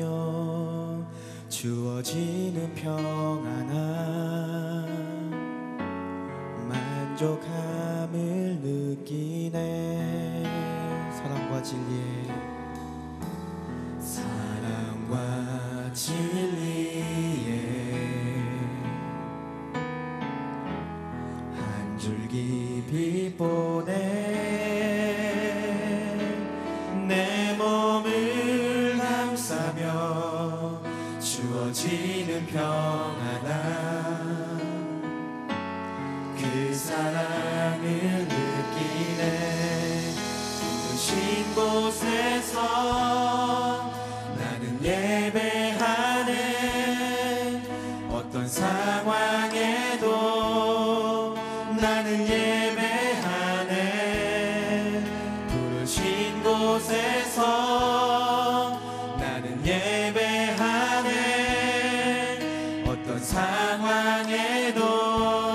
감사하며 주어지는 평안함 만족함을 느끼네. 사랑과 진리에 한 줄기 빛보네. 내 몸을 감싸며 주어지는 평안함 그 사랑을 느끼네. 부르신 곳에서 나는 예배하네. 어떤 상황에도 나는 예배하네. 부르신 곳에서 나는 예배하네. 어떤 상황에도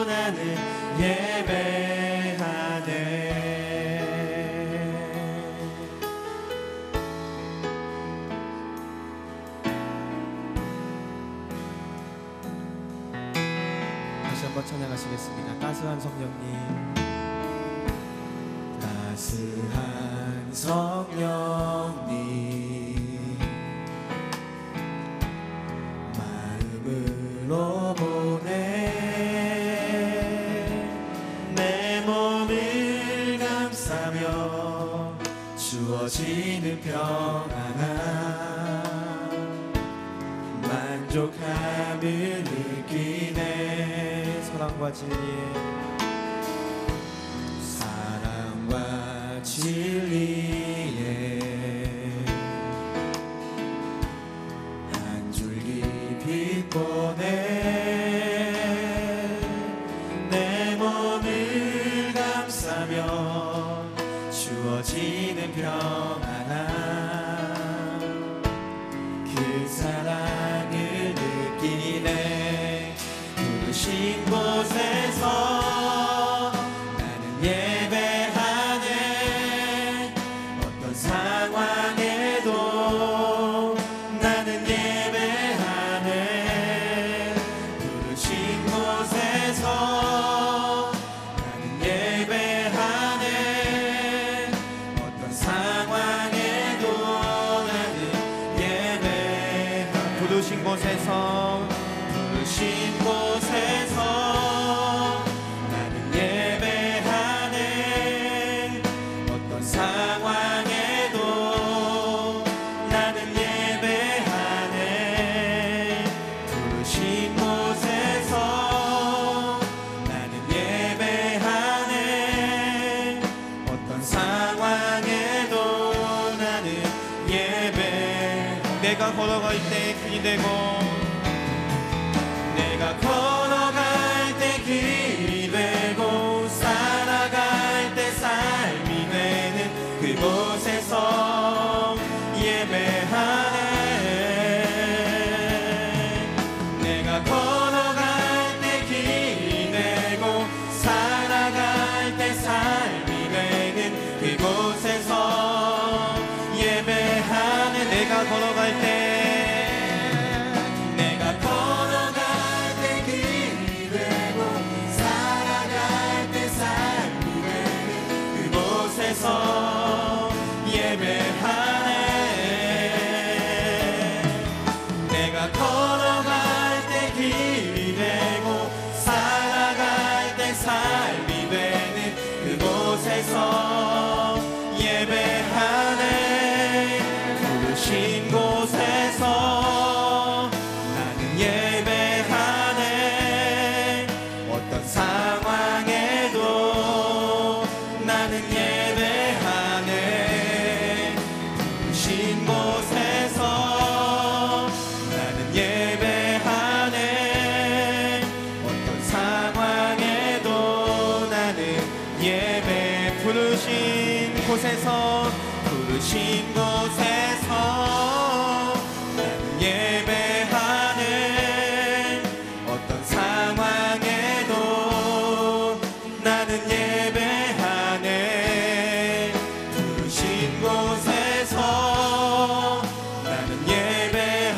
나는 예배하네. 다시 한번 찬양하시겠습니다. 따스한 성령님, 따스한 성령님, 마음으로 보내. 내 몸을 감싸며 주어지는 평안함 만족함을 느끼네. 사랑과 진리에 한 줄기 빛보네. 내 몸을 감싸며 주어지는 평안함 그 사랑을 느끼네. 부르신 곳에서 예배하네. 어떤 상황에도 나는 예배하네. 부르신 곳에서 나는 예배하네. 어떤 상황에도 나는 예배하네. 부르신 곳에서 부르신 곳에서 나는 예배하네. 어떤 상황에도 나는 예배하네. 부르신 곳에서 나는 예배하네. 어떤 상황에도 나는 예배. 내가 걸어갈 때 길이 되고 내가 걸어갈 때 길이 되고 살아갈 때 삶이 되는 그곳에서 예배하네. 내가 걸어갈 때 길이 되고 살아갈 때 삶이 되는 그곳에서 예배하네. 내가 걸어갈 때 예배하네. 내가 걸어갈 때 길이 되고 살아갈 때 삶이 되는 그곳에서 예배하네. 부르신 곳에서 나는 예배하네. 어떤 상황에도 나는 예배하네. 부르신 곳에서 나는 예배하네. 어떤 상황에도 나는 예배. 부르신 곳에서 부르신 곳에서 나는 예배하네. 어떤 상황에도 나는 예배하네. 부르신 곳에서 나는 예배하네.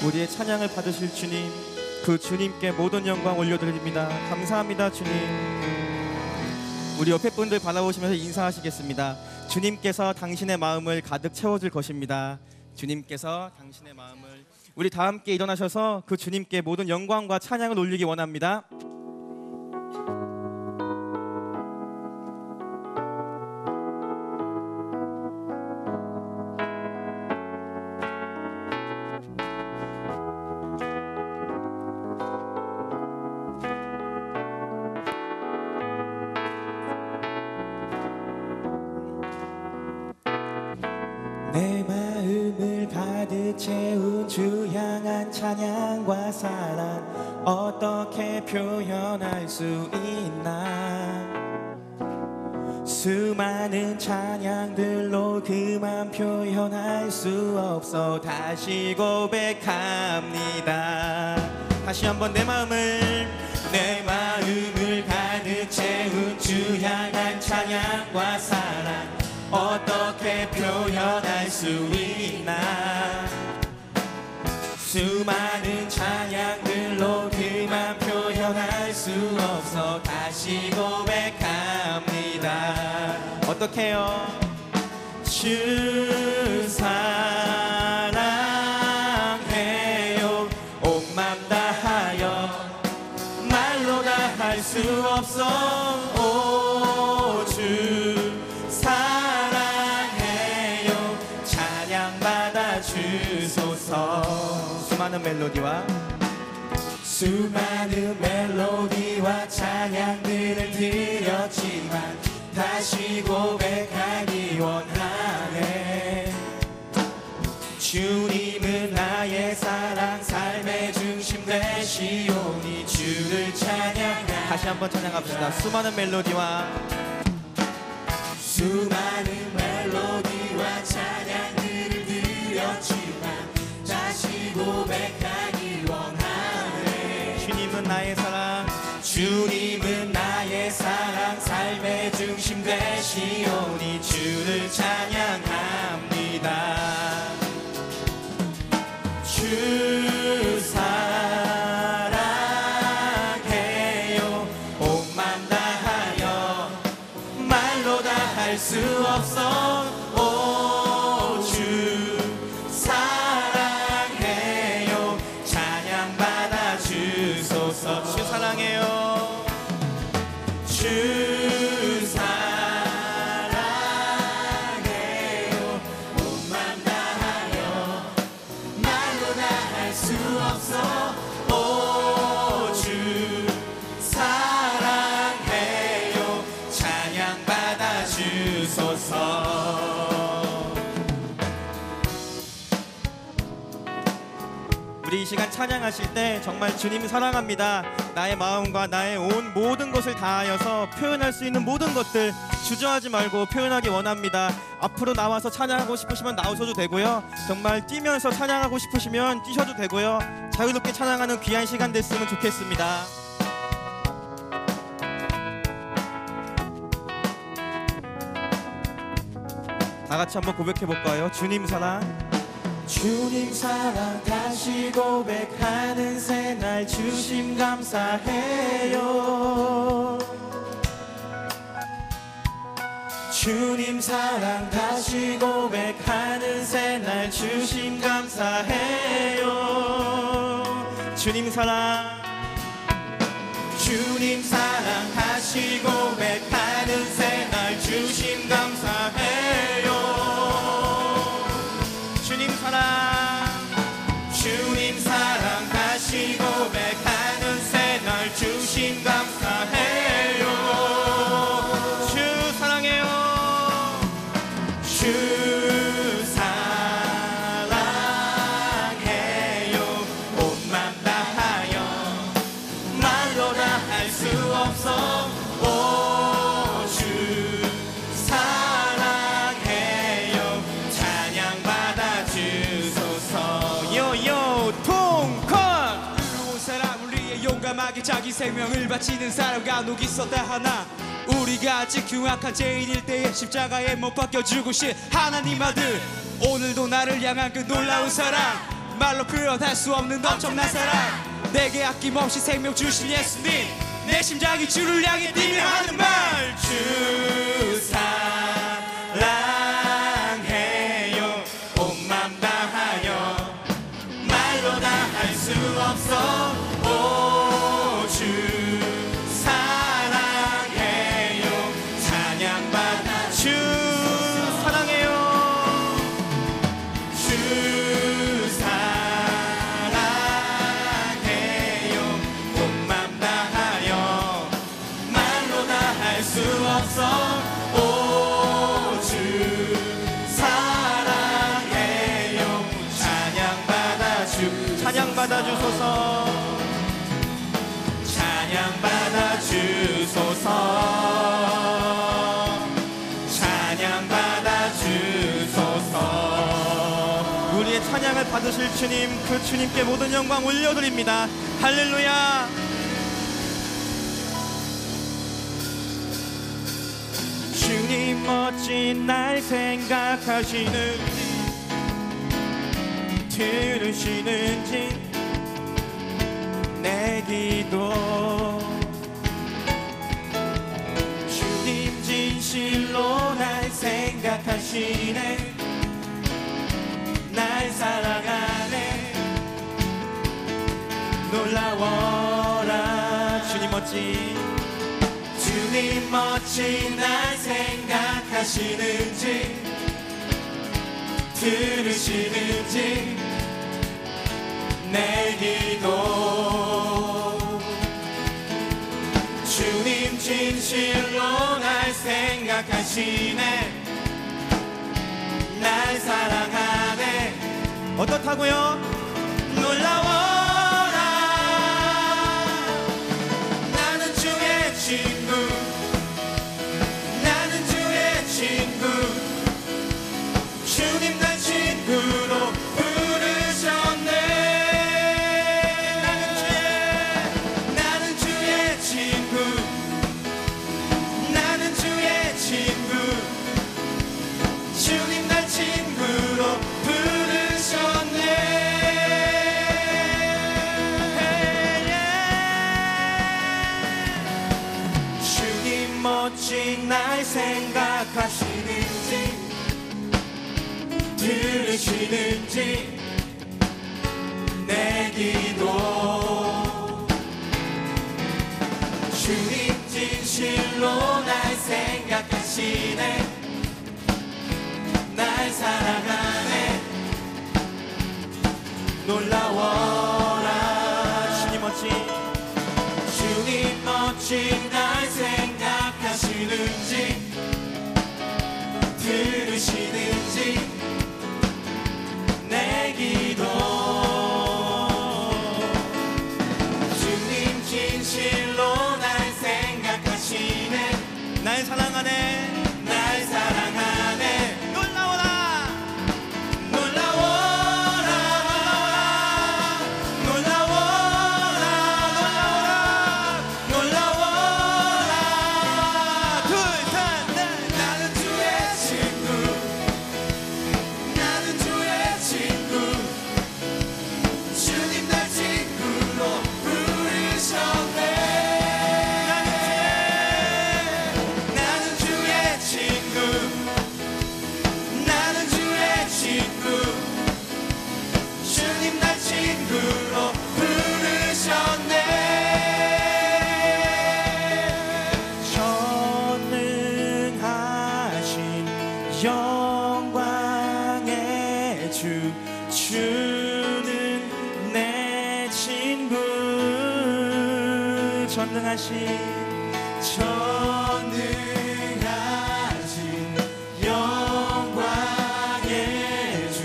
우리의 찬양을 받으실 주님, 그 주님께 모든 영광 올려드립니다. 감사합니다. 주님. 우리 옆에 분들 바라보시면서 인사하시겠습니다. 주님께서 당신의 마음을 가득 채워줄 것입니다. 주님께서 당신의 마음을, 우리 다 함께 일어나셔서 그 주님께 모든 영광과 찬양을 올리기 원합니다. 내 마음을 가득 채운 주 향한 찬양과 사랑 어떻게 표현할 수 있나. 수많은 찬양들로 그만 표현할 수 없어 다시 고백합니다. 다시 한번 내 마음을 가득 채운 주 향한 찬양과 사랑 어떻게 표현할 수 있나. 수많은 찬양들로 그만 표현할 수 없어 다시 고백합니다. 어떻게요? 주 사랑해요. 온 맘 다하여 말로 다 할 수 없어. 오 주 사랑해요. 찬양받아 주소서. 수많은 멜로디와 찬양들을 드렸지만 다시 고백하기 원하네. 주님은 나의 사랑 삶의 중심 되시오니 주를 찬양하. 다시 한번 찬양합시다. 수많은 멜로디와 찬양들을 드렸지만 다시 고백하기 원하네. 주님은 나의 사랑, 주님은 나의 사랑 삶의 중심 되시오니 주를 찬양합니다. 주 사랑해요. 온 맘 다하여 말로 다 할 수 없어. 오 주 사랑해요. 찬양받아 주소서. 주 사랑해요. 주 사랑해요. 온 맘 다하여 말로 다 할 수 없어. 오 주 사랑해요. 찬양받아 주소서. 우리 이 시간 찬양하실 때 정말 주님 사랑합니다. 나의 마음과 나의 온 모든 것을 다하여서 표현할 수 있는 모든 것들 주저하지 말고 표현하기 원합니다. 앞으로 나와서 찬양하고 싶으시면 나오셔도 되고요. 정말 뛰면서 찬양하고 싶으시면 뛰셔도 되고요. 자유롭게 찬양하는 귀한 시간 됐으면 좋겠습니다. 다 같이 한번 고백해 볼까요? 주님 사랑. 주님 사랑 다시 고백하는 새날 주심 감사해요. 주님 사랑 다시 고백하는 새날 주심 감사해요. 주님 사랑, 주님 사랑 다시 고백하는 새날 주심 감사해요. 주님 사랑, 주님 사랑 다시 고백하는 새날 주심 감사해요. 주 사랑해요. 주 사랑해요. 온 맘 다하여 말로 다 할 수 없어. 오 주 사랑해요. 찬양받아 주소서. 요요 통컷. 온 사람 우리의 용감하게 자기 생명을 바치는 사람 간혹 있었다 하나 우리가 아직 흉악한 죄인일 때에 십자가에 못 박혀 죽으신 하나님 아들 오늘도 나를 향한 그 놀라운 사랑 말로 표현할 수 없는 엄청난 사랑 내게 아낌없이 생명 주신 예수님 내 심장이 주를 향해 뛰며 하는 말 주 사랑해요 온 맘 다하여 말로 다 할 수 없어 오 주 사랑해요 찬양받아 주 사랑해요. 주 사랑해요 온 맘 다하여 말로 다 할 수 없어 오 주 사랑해요 찬양받아 찬양받아 주소서. 찬양받아 주소서 찬양받아 주소서 우리의 찬양을 받으실 주님, 그 주님께 모든 영광 올려드립니다. 할렐루야. 주님 멋진 날 생각하시는지 들으시는지 내 기도 주님 진실로 날 생각하시네 날 사랑하네 놀라워라 주님 멋진 날 생각하시는지 들으시는지 내 기도 주님 진실로 날 생각하시네 날 사랑하네 어떻다고요? 놀라워라 나는 주의 친구 나는 주의 친구 주님 날 친구로 부르셨네 나는 주의 친구 나는 주의 친구 주님 날 친구로 부르셨네 주님 멋진 날 생각하시는지 들으시는지 내 기도 주님 진실로 날 생각하시네 날 사랑하네 놀라워라 주님 멋진 날 생각하시는지 들으시는지 내 기도 주님 진실로 날 생각하시네 날 사랑하네 날 사랑하네 놀라워라 놀라워라 놀라워라 놀라워라 둘, 셋, 넷 나는 주의 친구 나는 주의 친구 주님 날 친구로 부르셨네 나는 주의 친구 나는 주의 친구 주님 날 친구로 부르셨네 전능하신 영광의 주 주는 내 친구 전능하신 영광의 주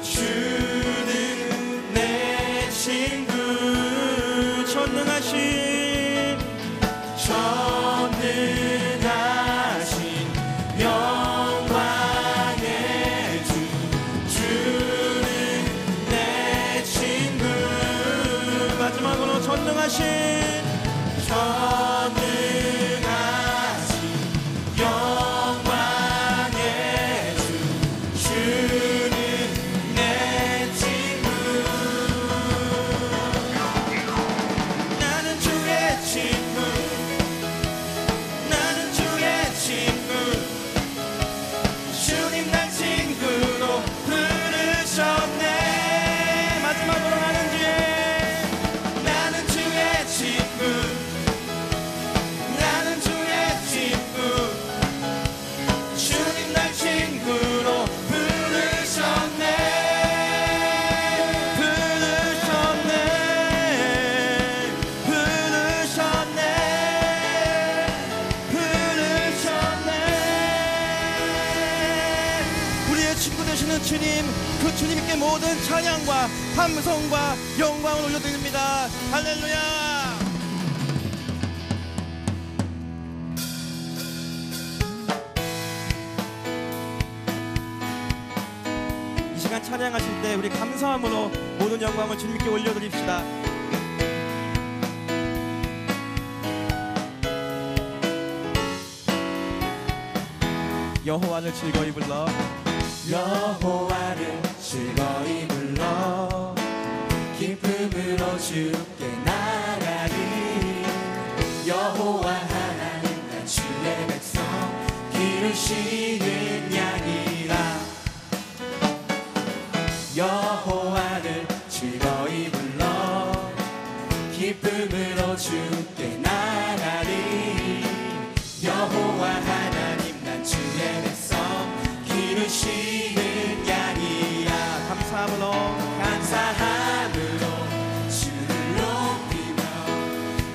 주는 내 친구 전능하신 영광의 주 주는 내 친구 마지막으로 전능하신 주님, 그 주님께 모든 찬양과 함성과 영광을 올려드립니다. 할렐루야. 이 시간 찬양하실 때 우리 감사함으로 모든 영광을 주님께 올려드립시다. 여호와를 즐거이 불러, 여호와를 즐거이 불러 기쁨으로 주께 나가리. 여호와 하나님 나 주의 백성 기르시는 양이라. 여호와를 즐거이 불러 기쁨으로 주께 나가리. 여호와 하나님 난 주의 백성 기르시는 양이야. 감사함으로 주를 높이며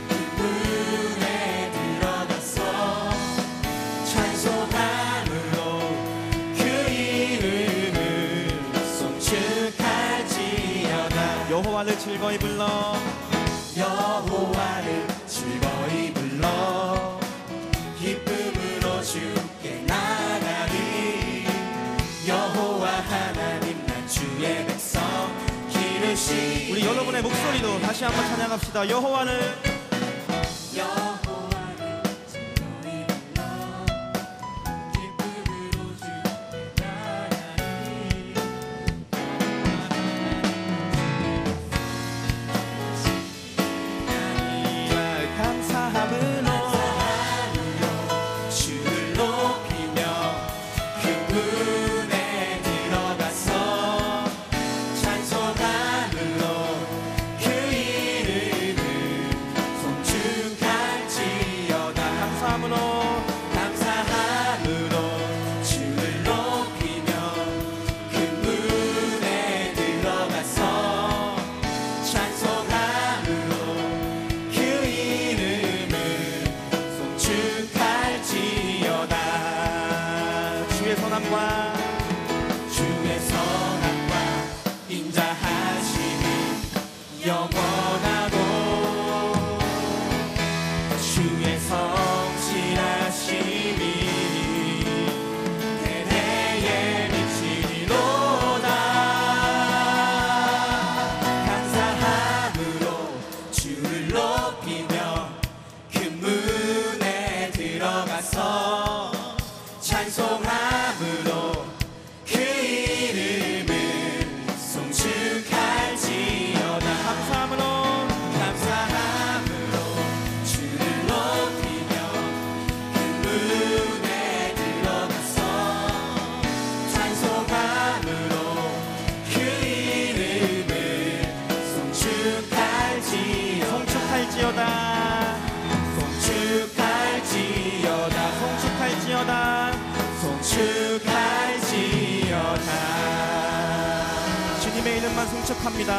그분에 들어가서 찬송함으로 그 이름을 송축할지어다. 여호와를 즐거이 불러, 여호와를 즐거이 불러 기쁨으로 주께 나가리. 여호와 하나님 난 주의 백성 기르시. 우리 여러분의 목소리로 다시 한번 찬양합시다. 여호와를 즐거이 불러 기쁨으로 주께 나가리. 감사함으로 주를 높이며 그분에 들어가서 찬송함으로 그 이름을 송축할지어다. 감사함으로 주를 높이며 그분에 들어가서 찬송함으로 그 이름을 송축할지어다. 주의 선함과 인자하심이 영원하고 주의 성실하심이 대대에 미치리로다. 감사함으로 주를 높이며 그 문에 들어가서 찬송함으로 그 이름을 송축할지어다. 감사함으로 주를 높이며 그 문에 들어가서 찬송함으로 그 이름을 송축할지어다. 송축할지어다. 송축할지어다. 주님의 이름만 송축합니다.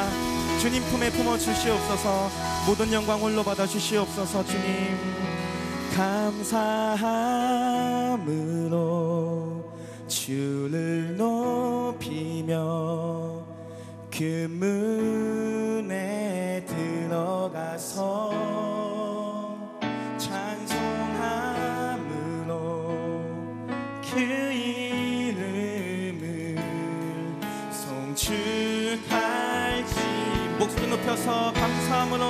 주님 품에 품어 주시옵소서. 모든 영광 홀로 받아 주시옵소서. 주님 감사함으로 주를 높이며 그 문에 들어가서 찬송함으로 그 이름을 송축할지. 목소리 높여서 감사함으로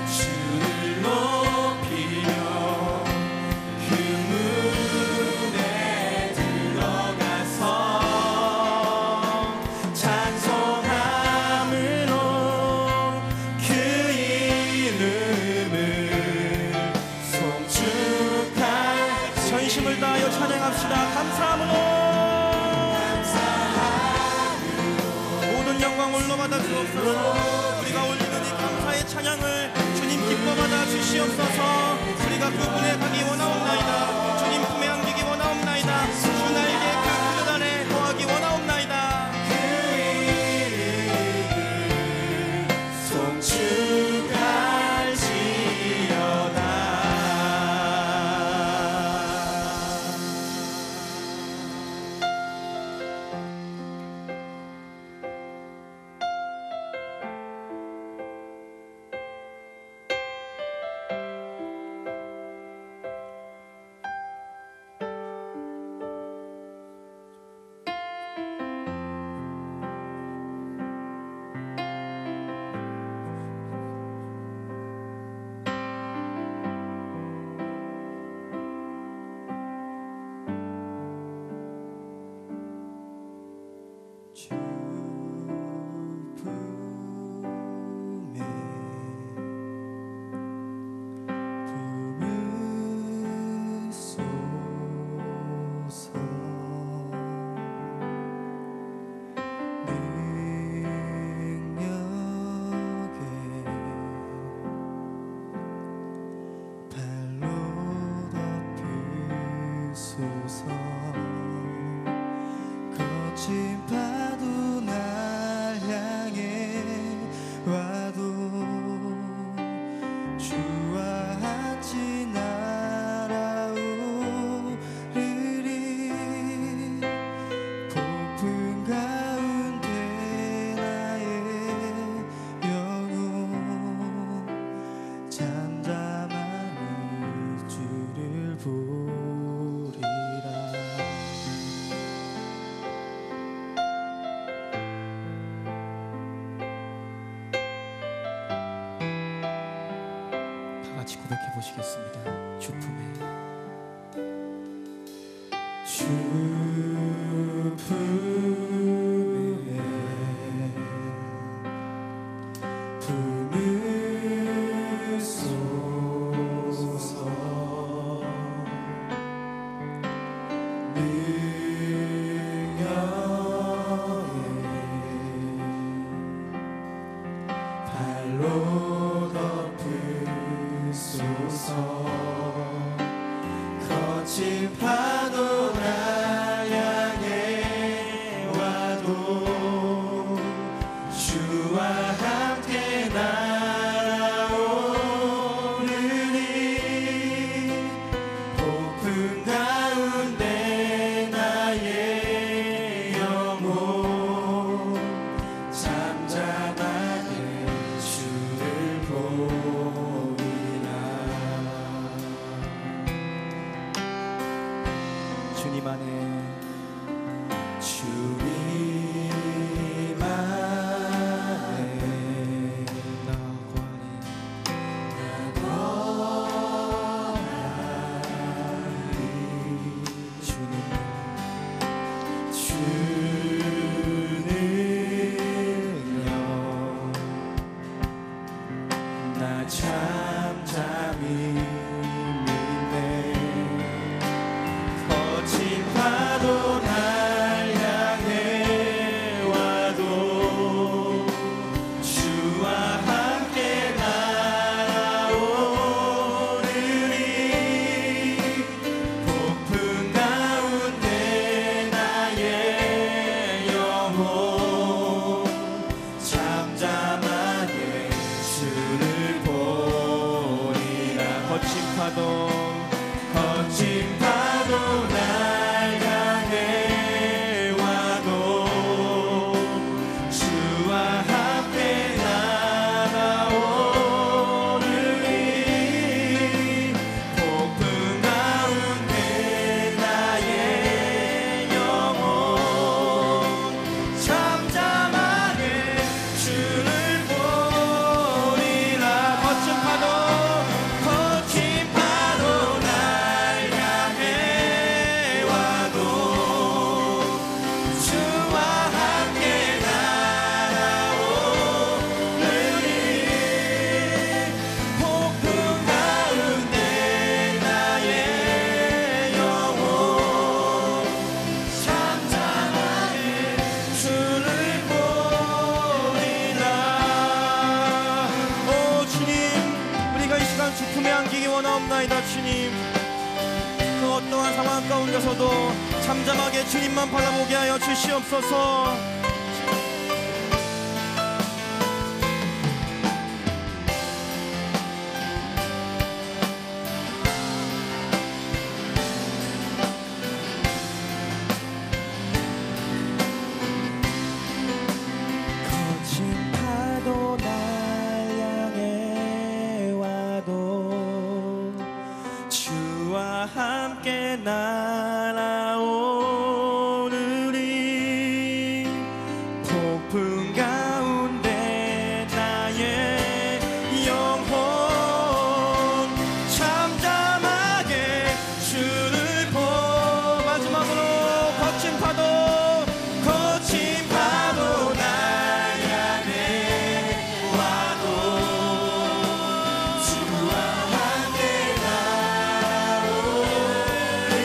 주를 높이며 그 문에 들어가서 찬송함으로 그 이름을 송축할. 전심을 다하여 찬양합시다. 감사함으로 모든 영광 홀로 받아 주옵소서. 우리가 올리는 이 감사의 찬양을 주님 기뻐 받아 주시옵소서. 우리가 그분에 가기 원하옵나이다. 주님 품에 안기기 원하옵나이다. 주 날개 그 그릇 안에 거하기 원하옵나이다. 그 이름을 송축할지어다. 같이 고백해 보시겠습니다. 주품에 발로 덮으소서. 거친 파도 날 향해 와도 주와 함께 날아오르리. 폭풍 가운데 나의 영혼 잠잠하게 주를 보리라. 주님 안에 주님 안에 나 거하리. 주는요 나 잠잠히 믿네. 거친 파도 날 향해 와도 주와 함께 날아오르리. 폭풍 가운데 나의 영혼 잠잠하게 주를 보리라. 거친 파도 날 향해 와도 주와 함께 날아오르리. 폭풍 가운데 나의 영혼 잠잠하게 주를 보리라. 거친 파도 날 향해 와도 주와 함께 날아오르리. 폭풍 가운데 나의 영혼 잠잠하게 주를 보리라. 오 주님, 우리가 이 시간 주품에 안기기 원하옵나이다. 주님, 그 어떠한 상황 가운데서도 잠잠하게 주님만 바라보게 하여 주시옵소서. 거친 파도 날 향해 와도 주와 함께 날아오르리. 폭풍 가운데 나의 영혼 잠잠하게 주를 보. 마지막으로 거친 파도 날 향해 와도 주와 함께 날아오르리.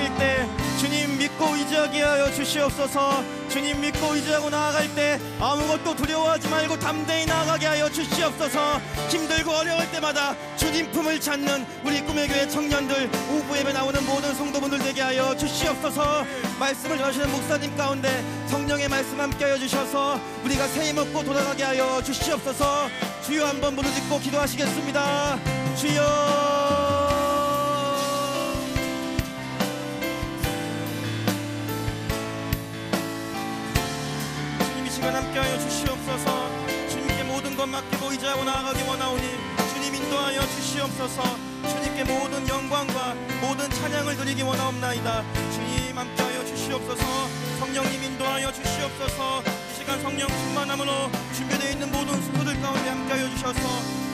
찬양하실 때 주님 믿고 의지하게 하여 주시옵소서. 주님 믿고 의지하고 나아갈 때 아무것도 두려워하지 말고 담대히 나아가게 하여 주시옵소서. 힘들고 어려울 때마다 주님 품을 찾는 우리 꿈의 교회 청년들, 오후 예배 나오는 모든 성도분들 되게 하여 주시옵소서. 말씀을 전하시는 목사님 가운데 성령의 말씀 함께 하여 주셔서 우리가 새해 먹고 돌아가게 하여 주시옵소서. 주여 한번 부르짖고 기도하시겠습니다. 주여. 함께하여 주시옵소서. 주님께 모든 것 맡기고 의지하고 나아가기 원하오니 주님 인도하여 주시옵소서. 주님께 모든 영광과 모든 찬양을 드리기 원하옵나이다. 주님 함께하여 주시옵소서. 성령님 인도하여 주시옵소서. 이 시간 성령 충만함으로 준비되어 있는 모든 순서들 가운데 함께하여 주셔서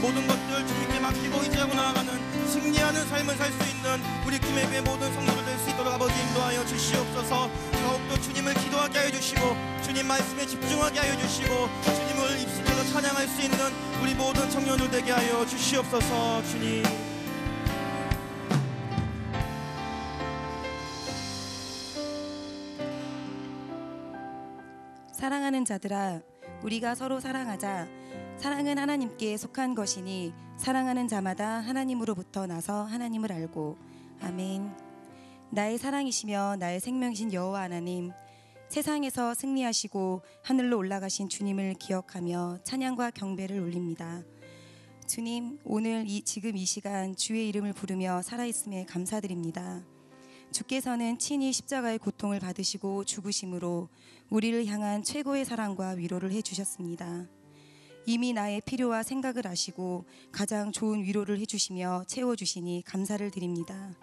모든 것들 주님께 맡기고 의지하고 나아가는 승리하는 삶을 살 수 있는 우리 꿈의 교회 모든 성도들 될 수 있도록 아버지 인도하여 주시옵소서. 더욱더 주님을 기도하게 하여 주시고 주님 말씀에 집중하게 하여 주시고 주님을 입술로 찬양할 수 있는 우리 모든 청년들 되게 하여 주시옵소서. 주님. 사랑하는 자들아, 우리가 서로 사랑하자. 사랑은 하나님께 속한 것이니 사랑하는 자마다 하나님으로부터 나서 하나님을 알고. 아멘. 나의 사랑이시며 나의 생명이신 여호와 하나님, 세상에서 승리하시고 하늘로 올라가신 주님을 기억하며 찬양과 경배를 올립니다. 주님, 오늘 지금 이 시간 주의 이름을 부르며 살아있음에 감사드립니다. 주께서는 친히 십자가의 고통을 받으시고 죽으심으로 우리를 향한 최고의 사랑과 위로를 해주셨습니다. 이미 나의 필요와 생각을 아시고 가장 좋은 위로를 해주시며 채워주시니 감사를 드립니다.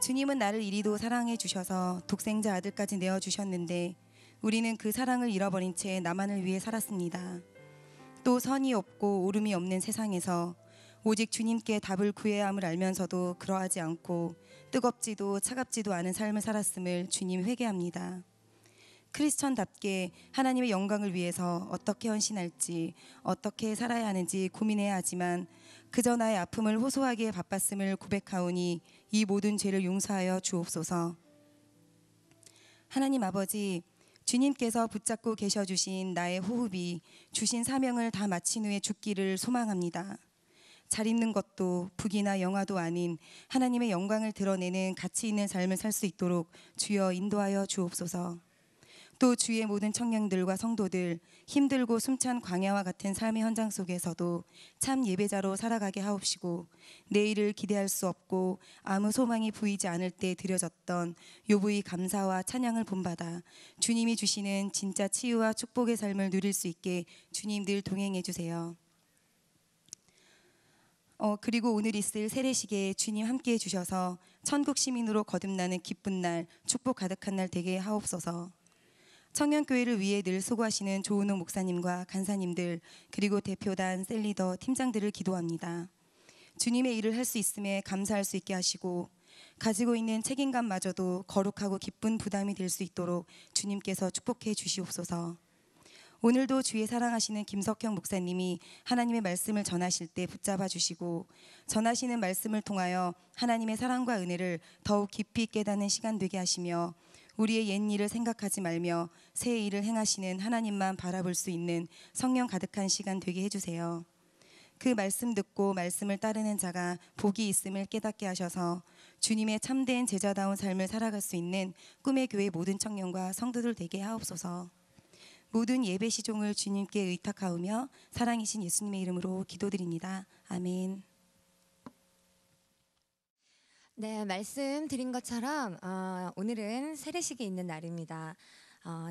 주님은 나를 이리도 사랑해 주셔서 독생자 아들까지 내어주셨는데 우리는 그 사랑을 잃어버린 채 나만을 위해 살았습니다. 또 선이 없고 옳음이 없는 세상에서 오직 주님께 답을 구해야 함을 알면서도 그러하지 않고 뜨겁지도 차갑지도 않은 삶을 살았음을 주님 회개합니다. 크리스천답게 하나님의 영광을 위해서 어떻게 헌신할지, 어떻게 살아야 하는지 고민해야 하지만 그저 나의 아픔을 호소하기에 바빴음을 고백하오니 이 모든 죄를 용서하여 주옵소서. 하나님 아버지, 주님께서 붙잡고 계셔주신 나의 호흡이 주신 사명을 다 마친 후에 죽기를 소망합니다. 잘 입는 것도 북이나 영화도 아닌 하나님의 영광을 드러내는 가치 있는 삶을 살 수 있도록 주여 인도하여 주옵소서. 또 주의 모든 청년들과 성도들 힘들고 숨찬 광야와 같은 삶의 현장 속에서도 참 예배자로 살아가게 하옵시고 내일을 기대할 수 없고 아무 소망이 보이지 않을 때 드려졌던 요부의 감사와 찬양을 본받아 주님이 주시는 진짜 치유와 축복의 삶을 누릴 수 있게 주님 늘 동행해 주세요. 그리고 오늘 있을 세례식에 주님 함께해 주셔서 천국 시민으로 거듭나는 기쁜 날, 축복 가득한 날 되게 하옵소서. 청년교회를 위해 늘 수고하시는 조은옥 목사님과 간사님들 그리고 대표단, 셀리더, 팀장들을 기도합니다. 주님의 일을 할 수 있음에 감사할 수 있게 하시고 가지고 있는 책임감마저도 거룩하고 기쁜 부담이 될 수 있도록 주님께서 축복해 주시옵소서. 오늘도 주의 사랑하시는 김석형 목사님이 하나님의 말씀을 전하실 때 붙잡아 주시고 전하시는 말씀을 통하여 하나님의 사랑과 은혜를 더욱 깊이 깨닫는 시간 되게 하시며 우리의 옛 일을 생각하지 말며 새 일을 행하시는 하나님만 바라볼 수 있는 성령 가득한 시간 되게 해주세요. 그 말씀 듣고 말씀을 따르는 자가 복이 있음을 깨닫게 하셔서 주님의 참된 제자다운 삶을 살아갈 수 있는 꿈의 교회 모든 청년과 성도들 되게 하옵소서. 모든 예배 시종을 주님께 의탁하오며 사랑이신 예수님의 이름으로 기도드립니다. 아멘. 네, 말씀드린 것처럼 오늘은 세례식이 있는 날입니다.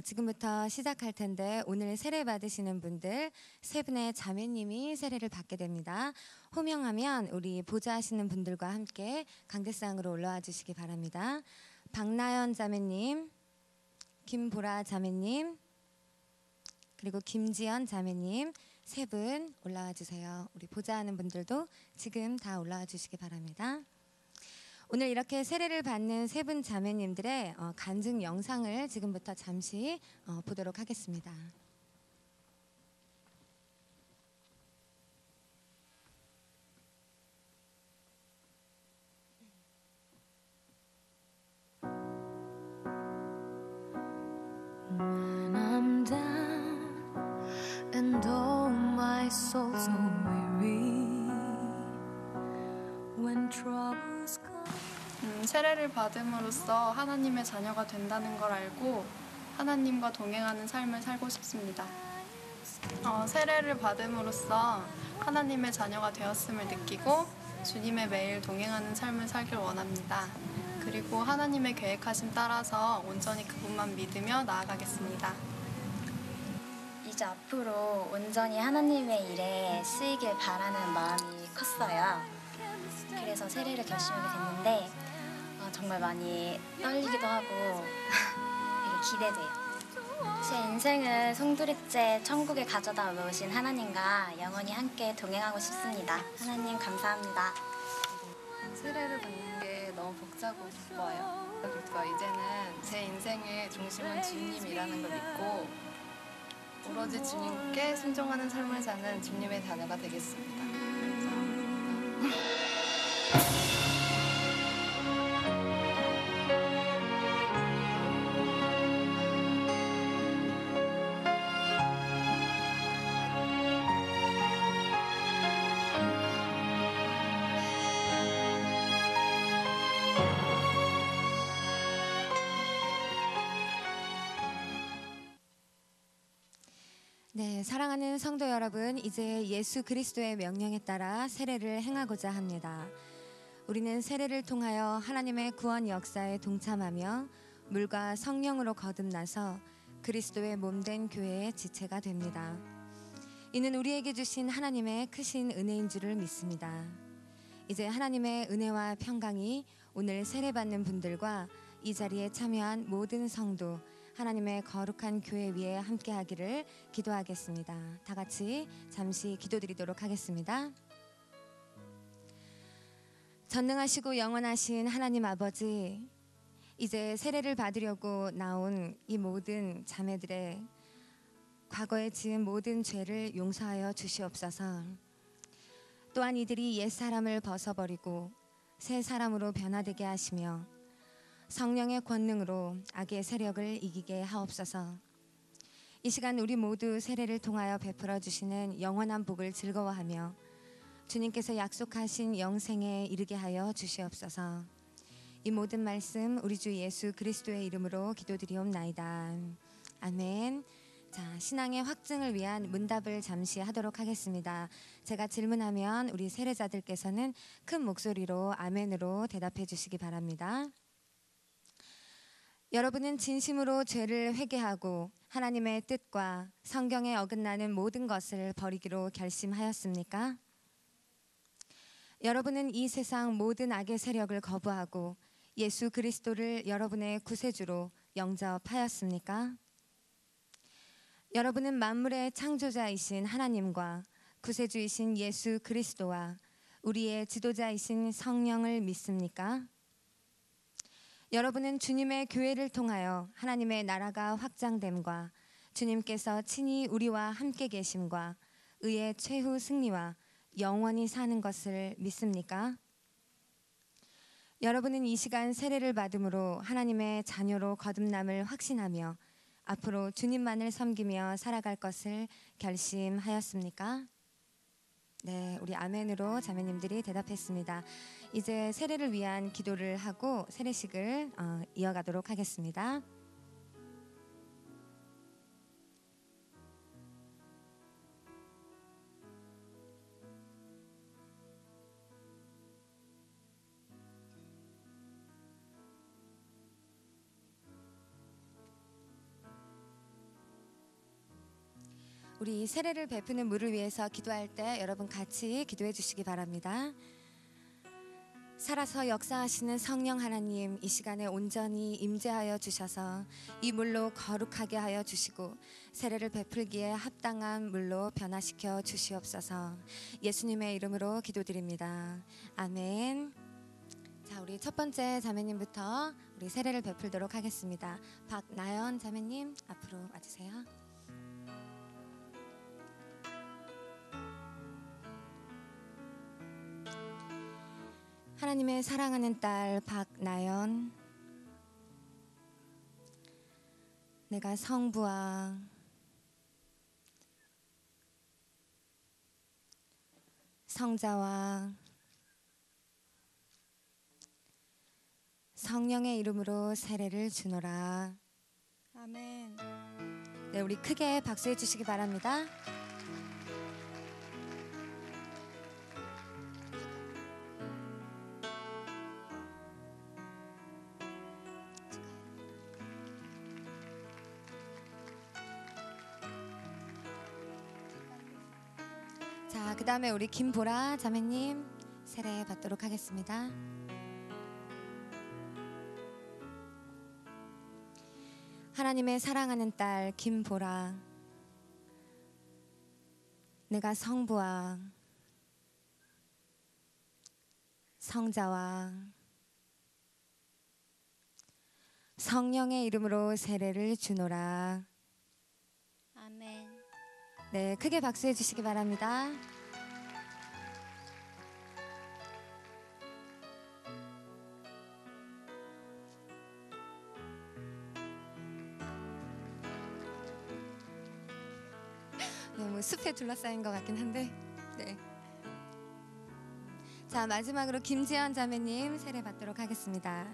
지금부터 시작할 텐데 오늘 세례 받으시는 분들 세 분의 자매님이 세례를 받게 됩니다. 호명하면 우리 보좌하시는 분들과 함께 강대상으로 올라와 주시기 바랍니다. 박나연 자매님, 김보라 자매님, 그리고 김지연 자매님 세 분 올라와 주세요. 우리 보좌하는 분들도 지금 다 올라와 주시기 바랍니다. 오늘 이렇게 세례를 받는 세 분 자매님들의 간증 영상을 지금부터 잠시 보도록 하겠습니다. When I'm down and oh my soul so weary, when troubles come. 세례를 받음으로써 하나님의 자녀가 된다는 걸 알고 하나님과 동행하는 삶을 살고 싶습니다. 세례를 받음으로써 하나님의 자녀가 되었음을 느끼고 주님의 매일 동행하는 삶을 살길 원합니다. 그리고 하나님의 계획하심 따라서 온전히 그분만 믿으며 나아가겠습니다. 이제 앞으로 온전히 하나님의 일에 쓰이길 바라는 마음이 컸어요. 그래서 세례를 결심하게 됐는데 정말 많이 떨리기도 하고 되게 기대돼요. 제 인생을 송두리째 천국에 가져다 놓으신 하나님과 영원히 함께 동행하고 싶습니다. 하나님 감사합니다. 세례를 받는 게 너무 복잡하고 기뻐요. 그래서 이제는 제 인생의 중심은 주님이라는 걸 믿고 오로지 주님께 순종하는 삶을 사는 주님의 자녀가 되겠습니다. 감사합니다. 네, 사랑하는 성도 여러분, 이제 예수 그리스도의 명령에 따라 세례를 행하고자 합니다. 우리는 세례를 통하여 하나님의 구원 역사에 동참하며 물과 성령으로 거듭나서 그리스도의 몸된 교회의 지체가 됩니다. 이는 우리에게 주신 하나님의 크신 은혜인 줄을 믿습니다. 이제 하나님의 은혜와 평강이 오늘 세례받는 분들과 이 자리에 참여한 모든 성도, 하나님의 거룩한 교회 위에 함께하기를 기도하겠습니다. 다 같이 잠시 기도드리도록 하겠습니다. 전능하시고 영원하신 하나님 아버지, 이제 세례를 받으려고 나온 이 모든 자매들의 과거에 지은 모든 죄를 용서하여 주시옵소서. 또한 이들이 옛사람을 벗어버리고 새 사람으로 변화되게 하시며 성령의 권능으로 악의 세력을 이기게 하옵소서. 이 시간 우리 모두 세례를 통하여 베풀어 주시는 영원한 복을 즐거워하며 주님께서 약속하신 영생에 이르게 하여 주시옵소서. 이 모든 말씀 우리 주 예수 그리스도의 이름으로 기도드리옵나이다. 아멘. 자, 신앙의 확증을 위한 문답을 잠시 하도록 하겠습니다. 제가 질문하면 우리 세례자들께서는 큰 목소리로 아멘으로 대답해 주시기 바랍니다. 여러분은 진심으로 죄를 회개하고 하나님의 뜻과 성경에 어긋나는 모든 것을 버리기로 결심하였습니까? 여러분은 이 세상 모든 악의 세력을 거부하고 예수 그리스도를 여러분의 구세주로 영접하였습니까? 여러분은 만물의 창조자이신 하나님과 구세주이신 예수 그리스도와 우리의 지도자이신 성령을 믿습니까? 여러분은 주님의 교회를 통하여 하나님의 나라가 확장됨과 주님께서 친히 우리와 함께 계심과 의의 최후 승리와 영원히 사는 것을 믿습니까? 여러분은 이 시간 세례를 받음으로 하나님의 자녀로 거듭남을 확신하며 앞으로 주님만을 섬기며 살아갈 것을 결심하였습니까? 네, 우리 아멘으로 자매님들이 대답했습니다. 이제 세례를 위한 기도를 하고 세례식을 이어가도록 하겠습니다. 우리 세례를 베푸는 물을 위해서 기도할 때 여러분 같이 기도해 주시기 바랍니다. 살아서 역사하시는 성령 하나님, 이 시간에 온전히 임재하여 주셔서 이 물로 거룩하게 하여 주시고 세례를 베풀기에 합당한 물로 변화시켜 주시옵소서. 예수님의 이름으로 기도드립니다. 아멘. 자, 우리 첫 번째 자매님부터 우리 세례를 베풀도록 하겠습니다. 박나연 자매님 앞으로 와주세요. 하나님의 사랑하는 딸 박나연, 내가 성부와 성자와 성령의 이름으로 세례를 주노라. 아멘. 네, 우리 크게 박수해 주시기 바랍니다. 자, 그 다음에 우리 김보라 자매님 세례 받도록 하겠습니다. 하나님의 사랑하는 딸 김보라, 내가 성부와 성자와 성령의 이름으로 세례를 주노라. 아멘. 네, 크게 박수해 주시기 바랍니다. 너무 숲에 둘러싸인 것 같긴 한데, 네. 자, 마지막으로 김지연 자매님 세례 받도록 하겠습니다.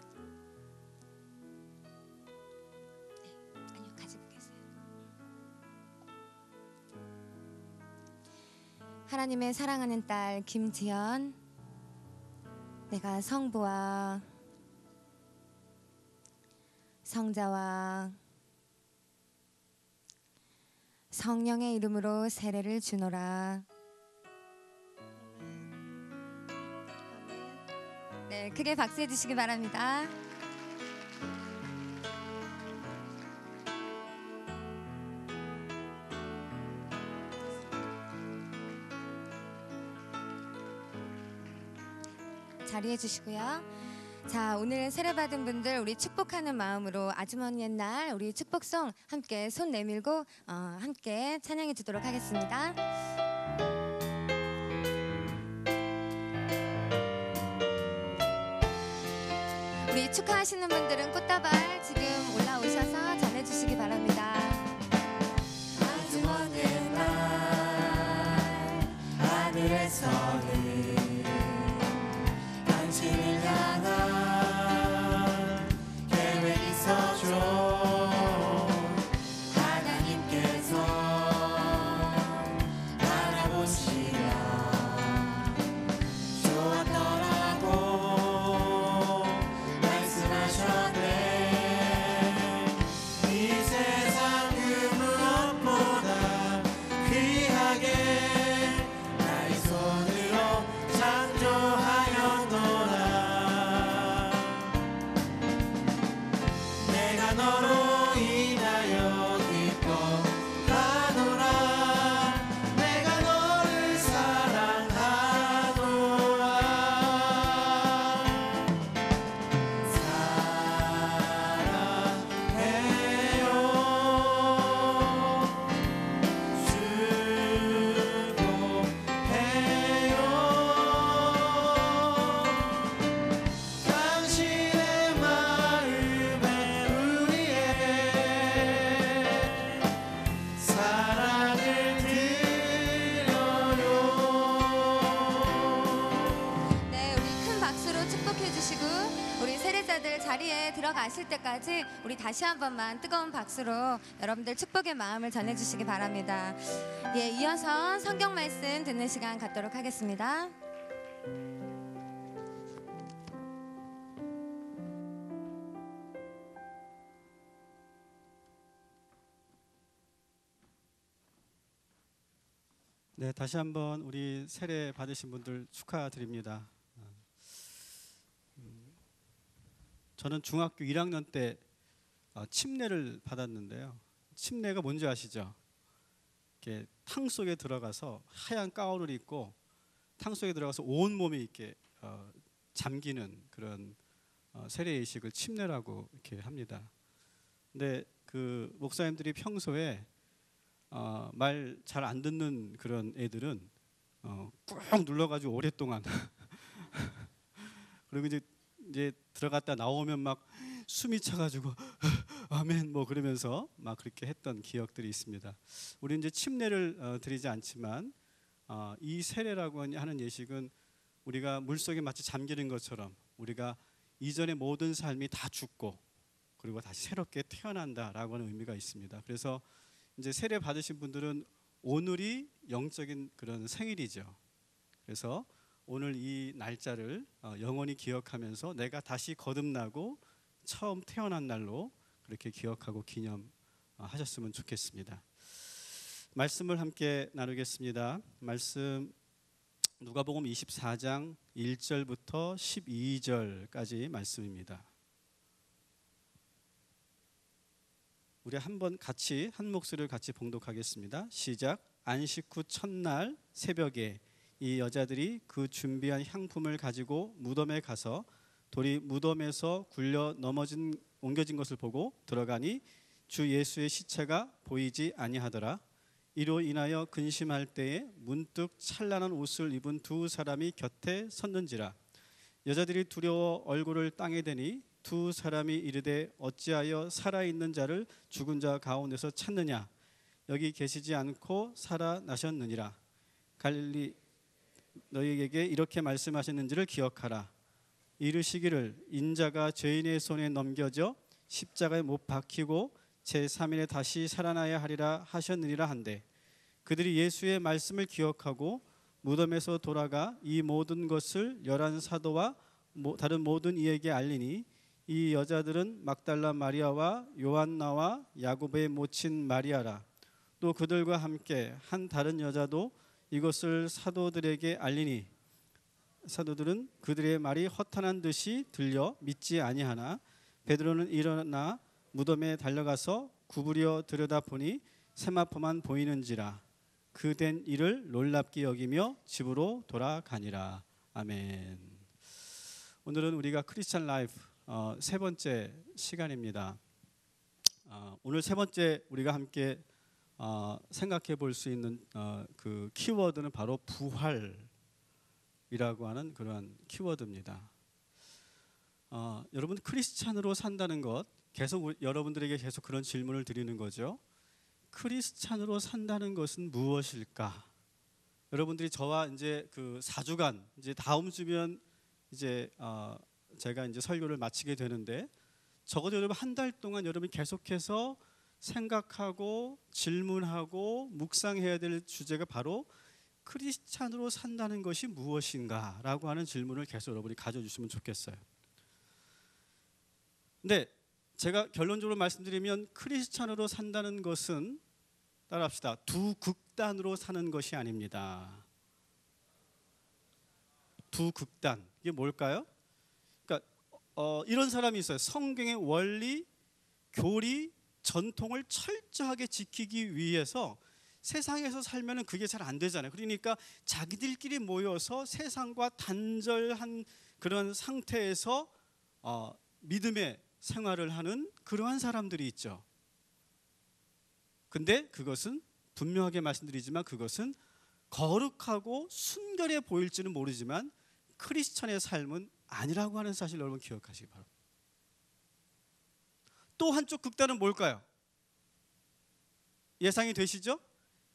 네, 아니요, 가지고 계세요. 하나님의 사랑하는 딸 김지연, 내가 성부와 성자와 성령의 이름으로 세례를 주노라. 네, 크게 박수해 주시기 바랍니다. 자리해 주시고요. 자, 오늘 세례받은 분들 우리 축복하는 마음으로 아주 먼 옛날 우리 축복송 함께 손 내밀고 함께 찬양해 주도록 하겠습니다. 우리 축하하시는 분들은 꽃다발 지금 올라오셔서 전해주시기 바랍니다. 아주 먼 옛날 하늘에서는 당신을 향한 계획이 있었죠. 하나님께서 바라보시며 좋았더라고 말씀하셨네. 이 세상 그 무엇보다 귀하게 나의 손으로 창조하였노라. 내가 너로 인하여 기뻐하노라. 내가 너를 사랑하노라. 사랑해요. 수고해요. 당신의 마음에 우리의 사랑을 드려요. 네, 우리 큰 박수로 축복해 주시고 우리 세례자들 자리에 들어가실 때까지 우리 다시 한 번만 뜨거운 박수로 여러분들 축복의 마음을 전해주시기 바랍니다. 예, 이어서 성경 말씀 듣는 시간 갖도록 하겠습니다. 네, 다시 한번 우리 세례 받으신 분들 축하드립니다. 저는 중학교 1학년 때 침례를 받았는데요. 침례가 뭔지 아시죠? 이렇게 탕 속에 들어가서 하얀 가운을 입고 탕 속에 들어가서 온 몸이 이렇게 잠기는 그런 세례의식을 침례라고 이렇게 합니다. 근데 그 목사님들이 평소에 말 잘 안 듣는 그런 애들은 꾹 눌러가지고 오랫동안 그리고 이제 들어갔다 나오면 막 숨이 차가지고 아멘 뭐 그러면서 막 그렇게 했던 기억들이 있습니다. 우리 이제 침례를 드리지 않지만 이 세례라고 하는 예식은 우리가 물속에 마치 잠기는 것처럼 우리가 이전의 모든 삶이 다 죽고 그리고 다시 새롭게 태어난다라고 하는 의미가 있습니다. 그래서 이제 세례 받으신 분들은 오늘이 영적인 그런 생일이죠. 그래서 오늘 이 날짜를 영원히 기억하면서 내가 다시 거듭나고 처음 태어난 날로 그렇게 기억하고 기념하셨으면 좋겠습니다. 말씀을 함께 나누겠습니다. 말씀 누가복음 24장 1절부터 12절까지 말씀입니다. 우리 한번 같이 한 목소리를 같이 봉독하겠습니다. 시작. 안식 후 첫날 새벽에 이 여자들이 그 준비한 향품을 가지고 무덤에 가서 돌이 무덤에서 굴려 옮겨진 것을 보고 들어가니 주 예수의 시체가 보이지 아니하더라. 이로 인하여 근심할 때에 문득 찬란한 옷을 입은 두 사람이 곁에 섰는지라. 여자들이 두려워 얼굴을 땅에 대니 두 사람이 이르되 어찌하여 살아있는 자를 죽은 자 가운데서 찾느냐. 여기 계시지 않고 살아나셨느니라. 갈릴리 너희에게 이렇게 말씀하셨는지를 기억하라. 이르시기를 인자가 죄인의 손에 넘겨져 십자가에 못 박히고 제3일에 다시 살아나야 하리라 하셨느니라 한데 그들이 예수의 말씀을 기억하고 무덤에서 돌아가 이 모든 것을 11 사도와 다른 모든 이에게 알리니 이 여자들은 막달라 마리아와 요한나와 야고보의 모친 마리아라. 또 그들과 함께 한 다른 여자도 이것을 사도들에게 알리니 사도들은 그들의 말이 허탄한 듯이 들려 믿지 아니하나 베드로는 일어나 무덤에 달려가서 구부려 들여다보니 세마포만 보이는지라. 그된 일을 놀랍게 여기며 집으로 돌아가니라. 아멘. 오늘은 우리가 크리스찬 라이프 세 번째 시간입니다. 오늘 세 번째 우리가 함께 생각해 볼 수 있는 그 키워드는 바로 부활이라고 하는 그러한 키워드입니다. 여러분 크리스찬으로 산다는 것 계속 여러분들에게 계속 그런 질문을 드리는 거죠. 크리스찬으로 산다는 것은 무엇일까? 여러분들이 저와 이제 그 4주간 이제 다음 주면 이제 제가 이제 설교를 마치게 되는데 적어도 여러분 한 달 동안 여러분이 계속해서 생각하고 질문하고 묵상해야 될 주제가 바로 크리스찬으로 산다는 것이 무엇인가라고 하는 질문을 계속 여러분이 가져주시면 좋겠어요. 근데 제가 결론적으로 말씀드리면 크리스찬으로 산다는 것은 따라합시다. 두 극단으로 사는 것이 아닙니다. 두 극단. 이게 뭘까요? 그러니까 이런 사람이 있어요. 성경의 원리, 교리, 전통을 철저하게 지키기 위해서 세상에서 살면은 그게 잘 안 되잖아요. 그러니까 자기들끼리 모여서 세상과 단절한 그런 상태에서 믿음의 생활을 하는 그러한 사람들이 있죠. 근데 그것은 분명하게 말씀드리지만 그것은 거룩하고 순결해 보일지는 모르지만 크리스천의 삶은 아니라고 하는 사실 여러분 기억하시기 바랍니다. 또 한쪽 극단은 뭘까요? 예상이 되시죠?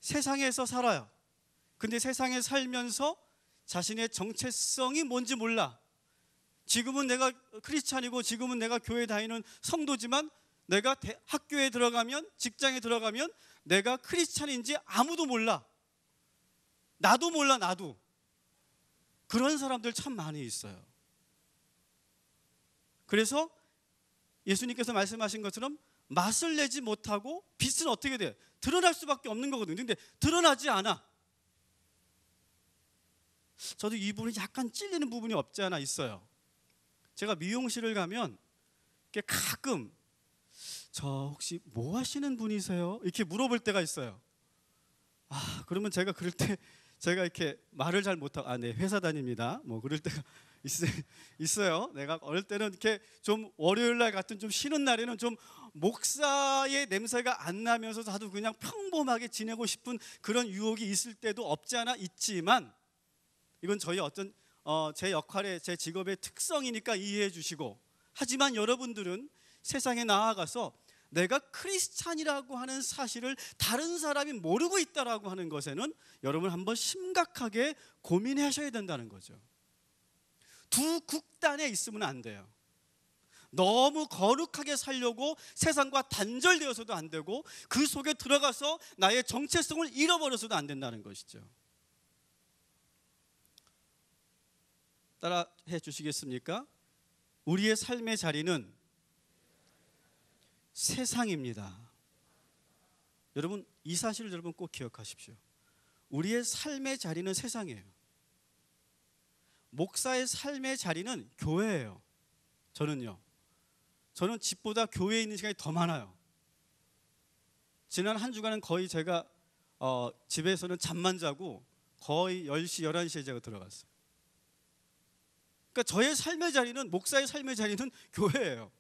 세상에서 살아요. 근데 세상에 살면서 자신의 정체성이 뭔지 몰라. 지금은 내가 크리스찬이고 지금은 내가 교회 다니는 성도지만 내가 학교에 들어가면 직장에 들어가면 내가 크리스찬인지 아무도 몰라. 나도 몰라. 나도. 그런 사람들 참 많이 있어요. 그래서 예수님께서 말씀하신 것처럼 맛을 내지 못하고 빛은 어떻게 돼? 드러날 수밖에 없는 거거든요. 근데 드러나지 않아. 저도 이 부분이 약간 찔리는 부분이 없지 않아 있어요. 제가 미용실을 가면 가끔 저 혹시 뭐 하시는 분이세요? 이렇게 물어볼 때가 있어요. 그러면 제가 그럴 때 제가 이렇게 말을 잘 못하고 네 회사 다닙니다. 뭐 그럴 때가 있어요. 내가 어릴 때는 이렇게 좀 월요일 날 같은 좀 쉬는 날에는 좀 목사의 냄새가 안 나면서 나도 그냥 평범하게 지내고 싶은 그런 유혹이 있을 때도 없지 않아 있지만 이건 저희 어떤 제 역할의 제 직업의 특성이니까 이해해 주시고 하지만 여러분들은 세상에 나아가서 내가 크리스찬이라고 하는 사실을 다른 사람이 모르고 있다라고 하는 것에는 여러분 한번 심각하게 고민하셔야 된다는 거죠. 두 극단에 있으면 안 돼요. 너무 거룩하게 살려고 세상과 단절되어서도 안 되고 그 속에 들어가서 나의 정체성을 잃어버려서도 안 된다는 것이죠. 따라해 주시겠습니까? 우리의 삶의 자리는 세상입니다. 여러분, 이 사실을 여러분 꼭 기억하십시오. 우리의 삶의 자리는 세상이에요. 목사의 삶의 자리는 교회예요. 저는 집보다 교회에 있는 시간이 더 많아요. 지난 한 주간은 거의 제가 집에서는 잠만 자고 거의 10시, 11시에 제가 들어갔어요. 그러니까 저의 삶의 자리는, 목사의 삶의 자리는 교회예요.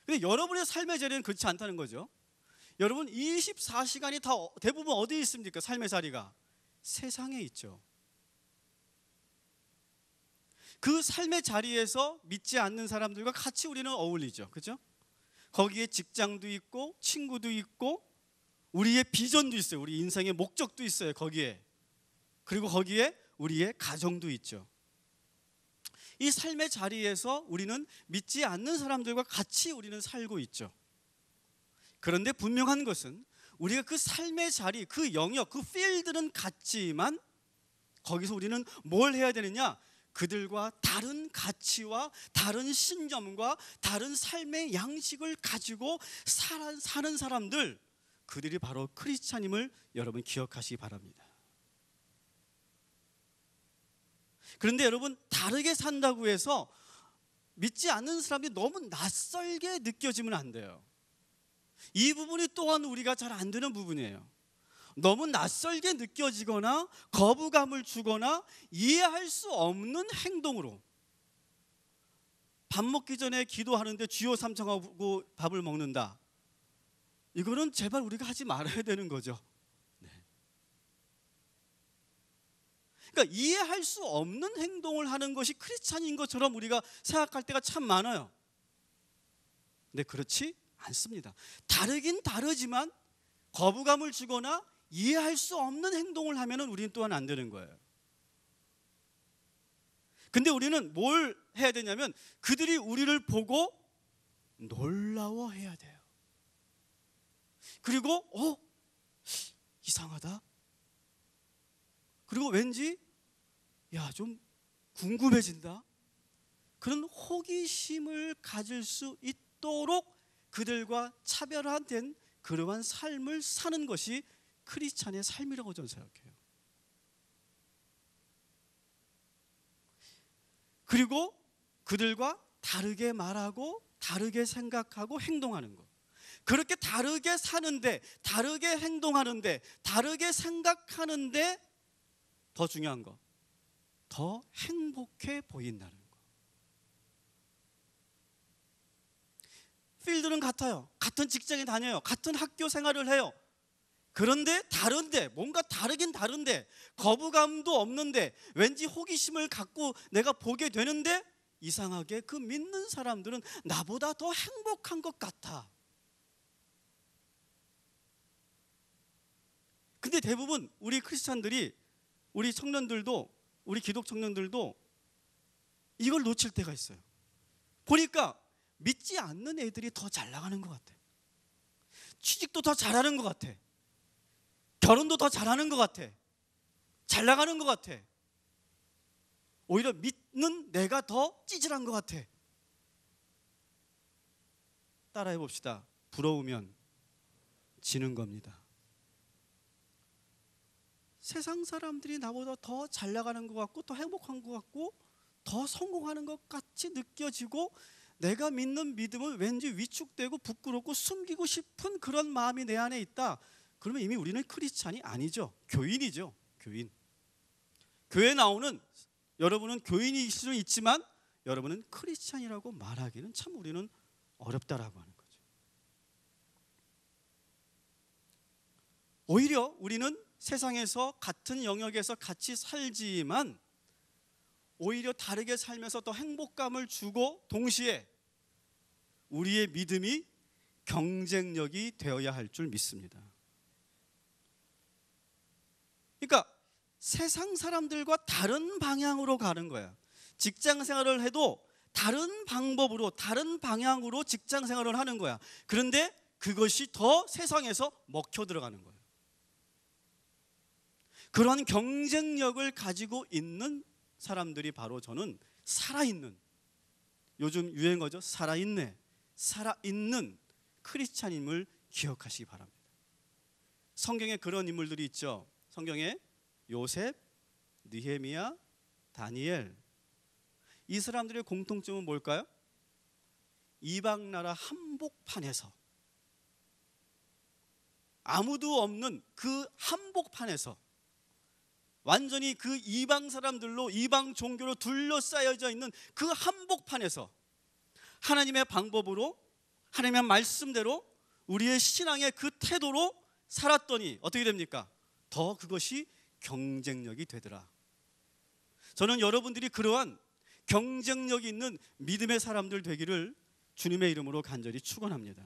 근데 여러분의 삶의 자리는 그렇지 않다는 거죠. 여러분 24시간이 다 대부분 어디에 있습니까? 삶의 자리가 세상에 있죠. 그 삶의 자리에서 믿지 않는 사람들과 같이 우리는 어울리죠. 그렇죠? 거기에 직장도 있고 친구도 있고 우리의 비전도 있어요. 우리 인생의 목적도 있어요. 거기에. 그리고 거기에 우리의 가정도 있죠. 이 삶의 자리에서 우리는 믿지 않는 사람들과 같이 우리는 살고 있죠. 그런데 분명한 것은 우리가 그 삶의 자리, 그 영역, 그 필드는 같지만 거기서 우리는 뭘 해야 되느냐? 그들과 다른 가치와 다른 신념과 다른 삶의 양식을 가지고 사는 사람들, 그들이 바로 크리스찬임을 여러분 기억하시기 바랍니다. 그런데 여러분, 다르게 산다고 해서 믿지 않는 사람들이 너무 낯설게 느껴지면 안 돼요. 이 부분이 또한 우리가 잘 안 되는 부분이에요. 너무 낯설게 느껴지거나 거부감을 주거나 이해할 수 없는 행동으로 밥 먹기 전에 기도하는데 주여 삼창하고 밥을 먹는다. 이거는 제발 우리가 하지 말아야 되는 거죠. 그러니까 이해할 수 없는 행동을 하는 것이 크리스찬인 것처럼 우리가 생각할 때가 참 많아요. 근데 그렇지 않습니다. 다르긴 다르지만 거부감을 주거나 이해할 수 없는 행동을 하면 우리는 또한 안 되는 거예요. 근데 우리는 뭘 해야 되냐면 그들이 우리를 보고 놀라워해야 돼요. 그리고 이상하다. 그리고 왠지 좀 궁금해진다. 그런 호기심을 가질 수 있도록 그들과 차별화된 그러한 삶을 사는 것이 크리스찬의 삶이라고 저는 생각해요. 그리고 그들과 다르게 말하고 다르게 생각하고 행동하는 것. 그렇게 다르게 사는데, 다르게 행동하는데, 다르게 생각하는데 더 중요한 거, 더 행복해 보인다는 거. 필드는 같아요. 같은 직장에 다녀요. 같은 학교 생활을 해요. 그런데 다른데, 뭔가 다르긴 다른데, 거부감도 없는데, 왠지 호기심을 갖고 내가 보게 되는데 이상하게 그 믿는 사람들은 나보다 더 행복한 것 같아. 근데 대부분 우리 크리스찬들이, 우리 청년들도, 우리 기독 청년들도 이걸 놓칠 때가 있어요. 보니까 믿지 않는 애들이 더 잘 나가는 것 같아. 취직도 더 잘하는 것 같아. 결혼도 더 잘하는 것 같아. 잘 나가는 것 같아. 오히려 믿는 내가 더 찌질한 것 같아. 따라해 봅시다. 부러우면 지는 겁니다. 세상 사람들이 나보다 더 잘 나가는 것 같고 더 행복한 것 같고 더 성공하는 것 같이 느껴지고 내가 믿는 믿음은 왠지 위축되고 부끄럽고 숨기고 싶은 그런 마음이 내 안에 있다. 그러면 이미 우리는 크리스찬이 아니죠. 교인이죠. 교인. 교회 나오는 여러분은 교인일 수는 있지만 여러분은 크리스찬이라고 말하기는 참 우리는 어렵다라고 하는 거죠. 오히려 우리는 세상에서 같은 영역에서 같이 살지만 오히려 다르게 살면서 더 행복감을 주고 동시에 우리의 믿음이 경쟁력이 되어야 할 줄 믿습니다. 그러니까 세상 사람들과 다른 방향으로 가는 거야. 직장 생활을 해도 다른 방법으로, 다른 방향으로 직장 생활을 하는 거야. 그런데 그것이 더 세상에서 먹혀 들어가는 거예요. 그런 경쟁력을 가지고 있는 사람들이 바로 저는 살아있는, 요즘 유행어죠. 살아있는 크리스찬임을 기억하시기 바랍니다. 성경에 그런 인물들이 있죠. 성경에 요셉, 느헤미야, 다니엘. 이 사람들의 공통점은 뭘까요? 이방 나라 한복판에서, 아무도 없는 그 한복판에서, 완전히 그 이방 사람들로, 이방 종교로 둘러싸여져 있는 그 한복판에서 하나님의 방법으로, 하나님의 말씀대로, 우리의 신앙의 그 태도로 살았더니 어떻게 됩니까? 더 그것이 경쟁력이 되더라. 저는 여러분들이 그러한 경쟁력이 있는 믿음의 사람들 되기를 주님의 이름으로 간절히 축원합니다.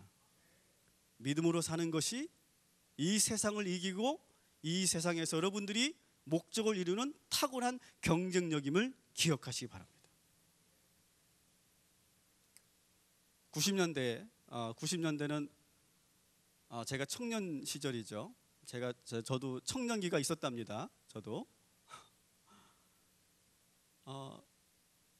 믿음으로 사는 것이 이 세상을 이기고 이 세상에서 여러분들이 목적을 이루는 탁월한 경쟁력임을 기억하시기 바랍니다. 90년대는 제가 청년 시절이죠. 저도 청년기가 있었답니다. 저도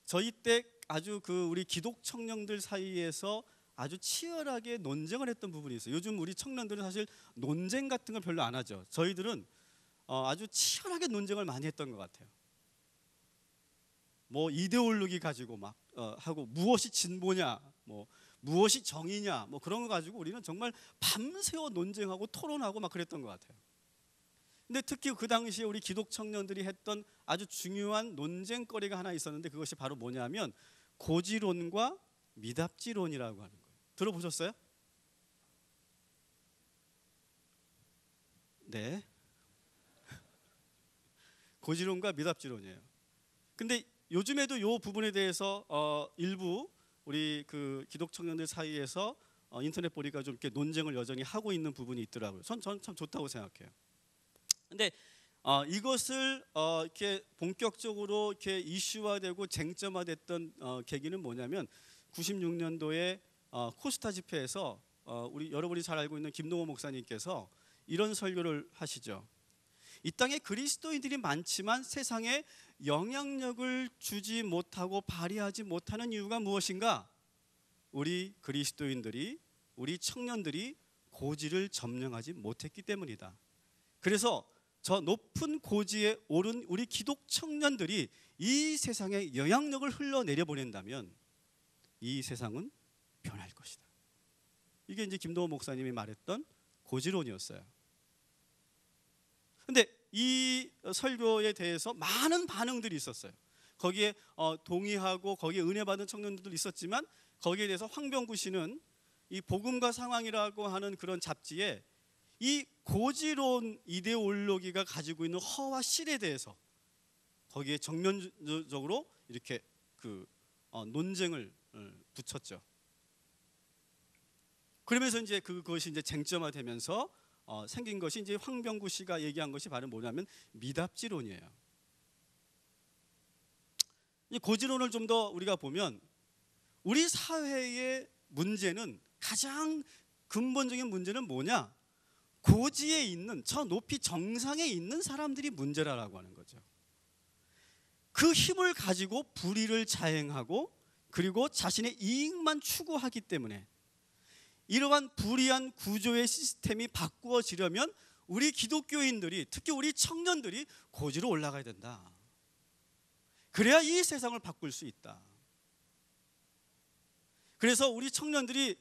저희 때 아주 우리 기독 청년들 사이에서 아주 치열하게 논쟁을 했던 부분이 있어요. 요즘 우리 청년들은 사실 논쟁 같은 걸 별로 안 하죠. 저희들은 아주 치열하게 논쟁을 많이 했던 것 같아요. 뭐 이데올로기 가지고 막 하고, 무엇이 진보냐, 뭐 무엇이 정의냐, 뭐 그런 거 가지고 우리는 정말 밤새워 논쟁하고 토론하고 막 그랬던 것 같아요. 근데 특히 그 당시에 우리 기독 청년들이 했던 아주 중요한 논쟁거리가 하나 있었는데, 그것이 바로 뭐냐면 고지론과 미답지론이라고 하는 거예요. 들어보셨어요? 네. 고지론과 미답지론이에요. 근데 요즘에도 이 부분에 대해서 일부 우리 그 기독 청년들 사이에서 인터넷 보니까 좀 이렇게 논쟁을 여전히 하고 있는 부분이 있더라고요. 저는 참 좋다고 생각해요. 근데 이것을 이렇게 본격적으로 이렇게 이슈화되고 쟁점화됐던 계기는 뭐냐면 96년도에 코스타 집회에서 우리 여러분이 잘 알고 있는 김동호 목사님께서 이런 설교를 하시죠. 이 땅에 그리스도인들이 많지만 세상에 영향력을 주지 못하고 발휘하지 못하는 이유가 무엇인가? 우리 그리스도인들이, 우리 청년들이 고지를 점령하지 못했기 때문이다. 그래서 저 높은 고지에 오른 우리 기독 청년들이 이 세상에 영향력을 흘러내려 보낸다면 이 세상은 변할 것이다. 이게 이제 김동호 목사님이 말했던 고지론이었어요. 근데 이 설교에 대해서 많은 반응들이 있었어요. 거기에 동의하고 거기에 은혜 받은 청년들도 있었지만, 거기에 대해서 황병구 씨는 이 복음과 상황이라고 하는 그런 잡지에 이 고지론 이데올로기가 가지고 있는 허와 실에 대해서 거기에 정면적으로 이렇게 논쟁을 붙였죠. 그러면서 이제 그것이 이제 쟁점화되면서 생긴 것이 이제 황병구 씨가 얘기한 것이 바로 뭐냐면 미답지론이에요. 이 고지론을 좀 더 우리가 보면 우리 사회의 문제는, 가장 근본적인 문제는 뭐냐? 고지에 있는, 저 높이 정상에 있는 사람들이 문제라고 하는 거죠. 그 힘을 가지고 불의를 자행하고 그리고 자신의 이익만 추구하기 때문에 이러한 불이한 구조의 시스템이 바꾸어지려면 우리 기독교인들이, 특히 우리 청년들이 고지로 올라가야 된다. 그래야 이 세상을 바꿀 수 있다. 그래서 우리 청년들이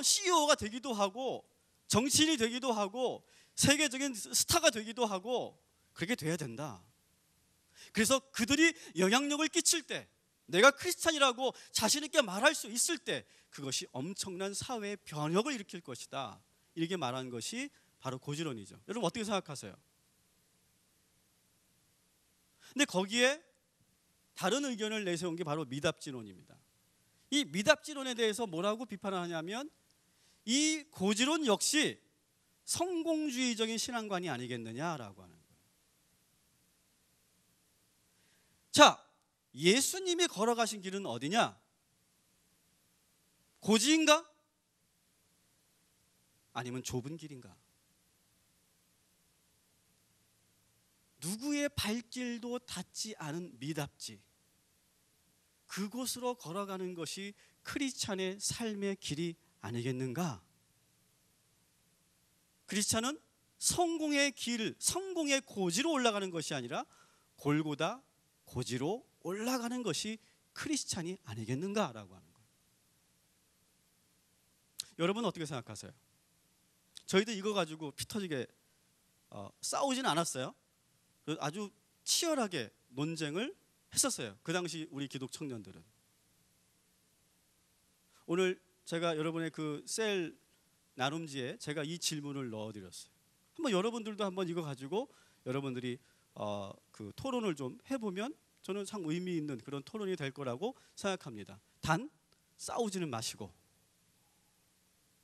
CEO가 되기도 하고 정치인이 되기도 하고 세계적인 스타가 되기도 하고 그렇게 돼야 된다. 그래서 그들이 영향력을 끼칠 때, 내가 크리스찬이라고 자신 있게 말할 수 있을 때 그것이 엄청난 사회의 변혁을 일으킬 것이다. 이렇게 말한 것이 바로 고지론이죠. 여러분 어떻게 생각하세요? 근데 거기에 다른 의견을 내세운 게 바로 미답지론입니다. 이 미답지론에 대해서 뭐라고 비판을 하냐면, 이 고지론 역시 성공주의적인 신앙관이 아니겠느냐라고 하는 거예요. 자, 예수님이 걸어가신 길은 어디냐? 고지인가? 아니면 좁은 길인가? 누구의 발길도 닿지 않은 미답지, 그곳으로 걸어가는 것이 크리스찬의 삶의 길이 아니겠는가? 크리스찬은 성공의 길, 성공의 고지로 올라가는 것이 아니라 골고다 고지로 올라가는 것이 크리스찬이 아니겠는가라고 하는 거예요. 여러분 어떻게 생각하세요? 저희도 이거 가지고 피 터지게 싸우진 않았어요. 아주 치열하게 논쟁을 했었어요. 그 당시 우리 기독 청년들은. 오늘 제가 여러분의 그 셀 나눔지에 제가 이 질문을 넣어드렸어요. 한번 여러분들도 한번 이거 가지고 여러분들이 그 토론을 좀 해보면 저는 참 의미 있는 그런 토론이 될 거라고 생각합니다. 단 싸우지는 마시고,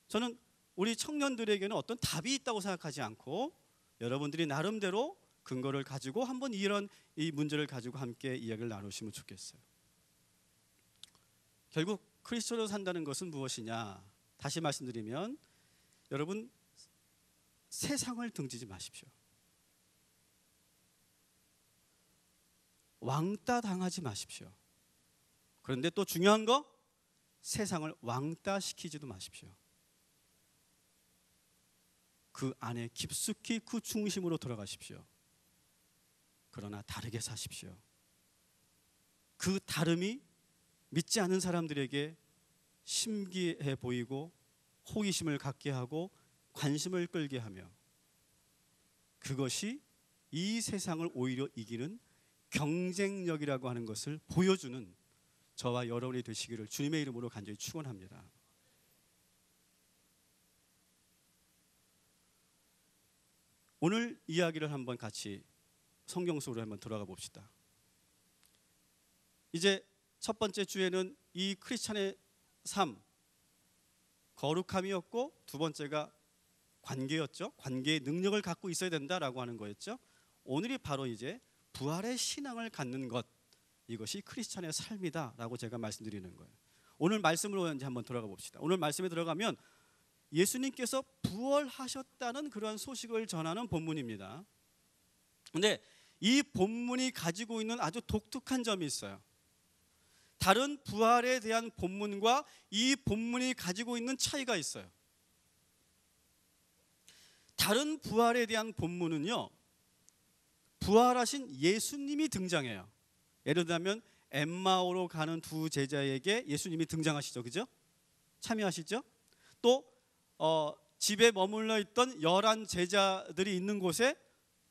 저는 우리 청년들에게는 어떤 답이 있다고 생각하지 않고 여러분들이 나름대로 근거를 가지고 한번 이런 이 문제를 가지고 함께 이야기를 나누시면 좋겠어요. 결국 크리스천으로 산다는 것은 무엇이냐? 다시 말씀드리면 여러분, 세상을 등지지 마십시오. 왕따 당하지 마십시오. 그런데 또 중요한 거, 세상을 왕따 시키지도 마십시오. 그 안에 깊숙이 그 중심으로 들어가십시오. 그러나 다르게 사십시오. 그 다름이 믿지 않는 사람들에게 신기해 보이고 호기심을 갖게 하고 관심을 끌게 하며, 그것이 이 세상을 오히려 이기는 경쟁력이라고 하는 것을 보여주는 저와 여러분이 되시기를 주님의 이름으로 간절히 축원합니다. 오늘 이야기를 한번 같이 성경 속으로 한번 들어가 봅시다. 이제 첫 번째 주에는 이 크리스찬의 삶, 거룩함이었고, 두 번째가 관계였죠. 관계의 능력을 갖고 있어야 된다라고 하는 거였죠. 오늘이 바로 이제 부활의 신앙을 갖는 것, 이것이 크리스찬의 삶이다라고 제가 말씀드리는 거예요. 오늘 말씀으로 이제 한번 들어가 봅시다. 오늘 말씀에 들어가면 예수님께서 부활하셨다는 그러한 소식을 전하는 본문입니다. 근데 이 본문이 가지고 있는 아주 독특한 점이 있어요. 다른 부활에 대한 본문과 이 본문이 가지고 있는 차이가 있어요. 다른 부활에 대한 본문은요, 부활하신 예수님이 등장해요. 예를 들면 엠마오로 가는 두 제자에게 예수님이 등장하시죠, 그죠? 참여하시죠? 또 집에 머물러 있던 11 제자들이 있는 곳에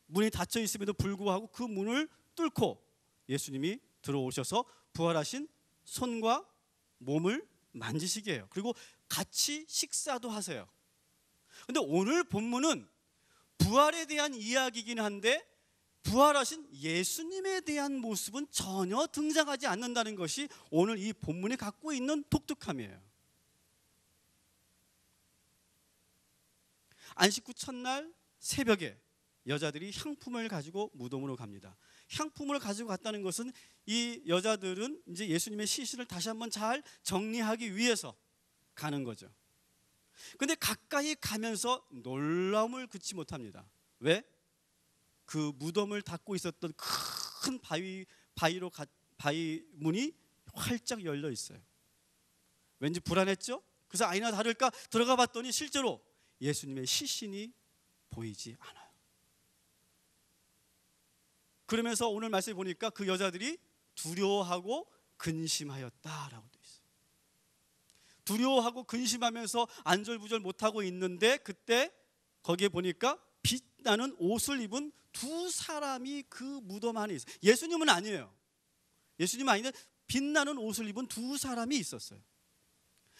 문이 닫혀 있음에도 불구하고 그 문을 뚫고 예수님이 들어오셔서 부활하신 손과 몸을 만지시게 해요. 그리고 같이 식사도 하세요. 근데 오늘 본문은 부활에 대한 이야기이긴 한데 부활하신 예수님에 대한 모습은 전혀 등장하지 않는다는 것이 오늘 이 본문이 갖고 있는 독특함이에요. 안식 후 첫날 새벽에 여자들이 향품을 가지고 무덤으로 갑니다. 향품을 가지고 갔다는 것은 이 여자들은 이제 예수님의 시신을 다시 한번 잘 정리하기 위해서 가는 거죠. 근데 가까이 가면서 놀라움을 금치 못합니다. 왜? 그 무덤을 닫고 있었던 큰 바위 문이 활짝 열려 있어요. 왠지 불안했죠? 그래서 아니나 다를까 들어가 봤더니 실제로 예수님의 시신이 보이지 않아요. 그러면서 오늘 말씀에 보니까 그 여자들이 두려워하고 근심하였다라고 되어 있어요. 두려워하고 근심하면서 안절부절 못하고 있는데 그때 거기에 보니까 빛나는 옷을 입은 두 사람이 그 무덤 안에 있어요. 예수님은 아니에요. 예수님은 아닌데 빛나는 옷을 입은 두 사람이 있었어요.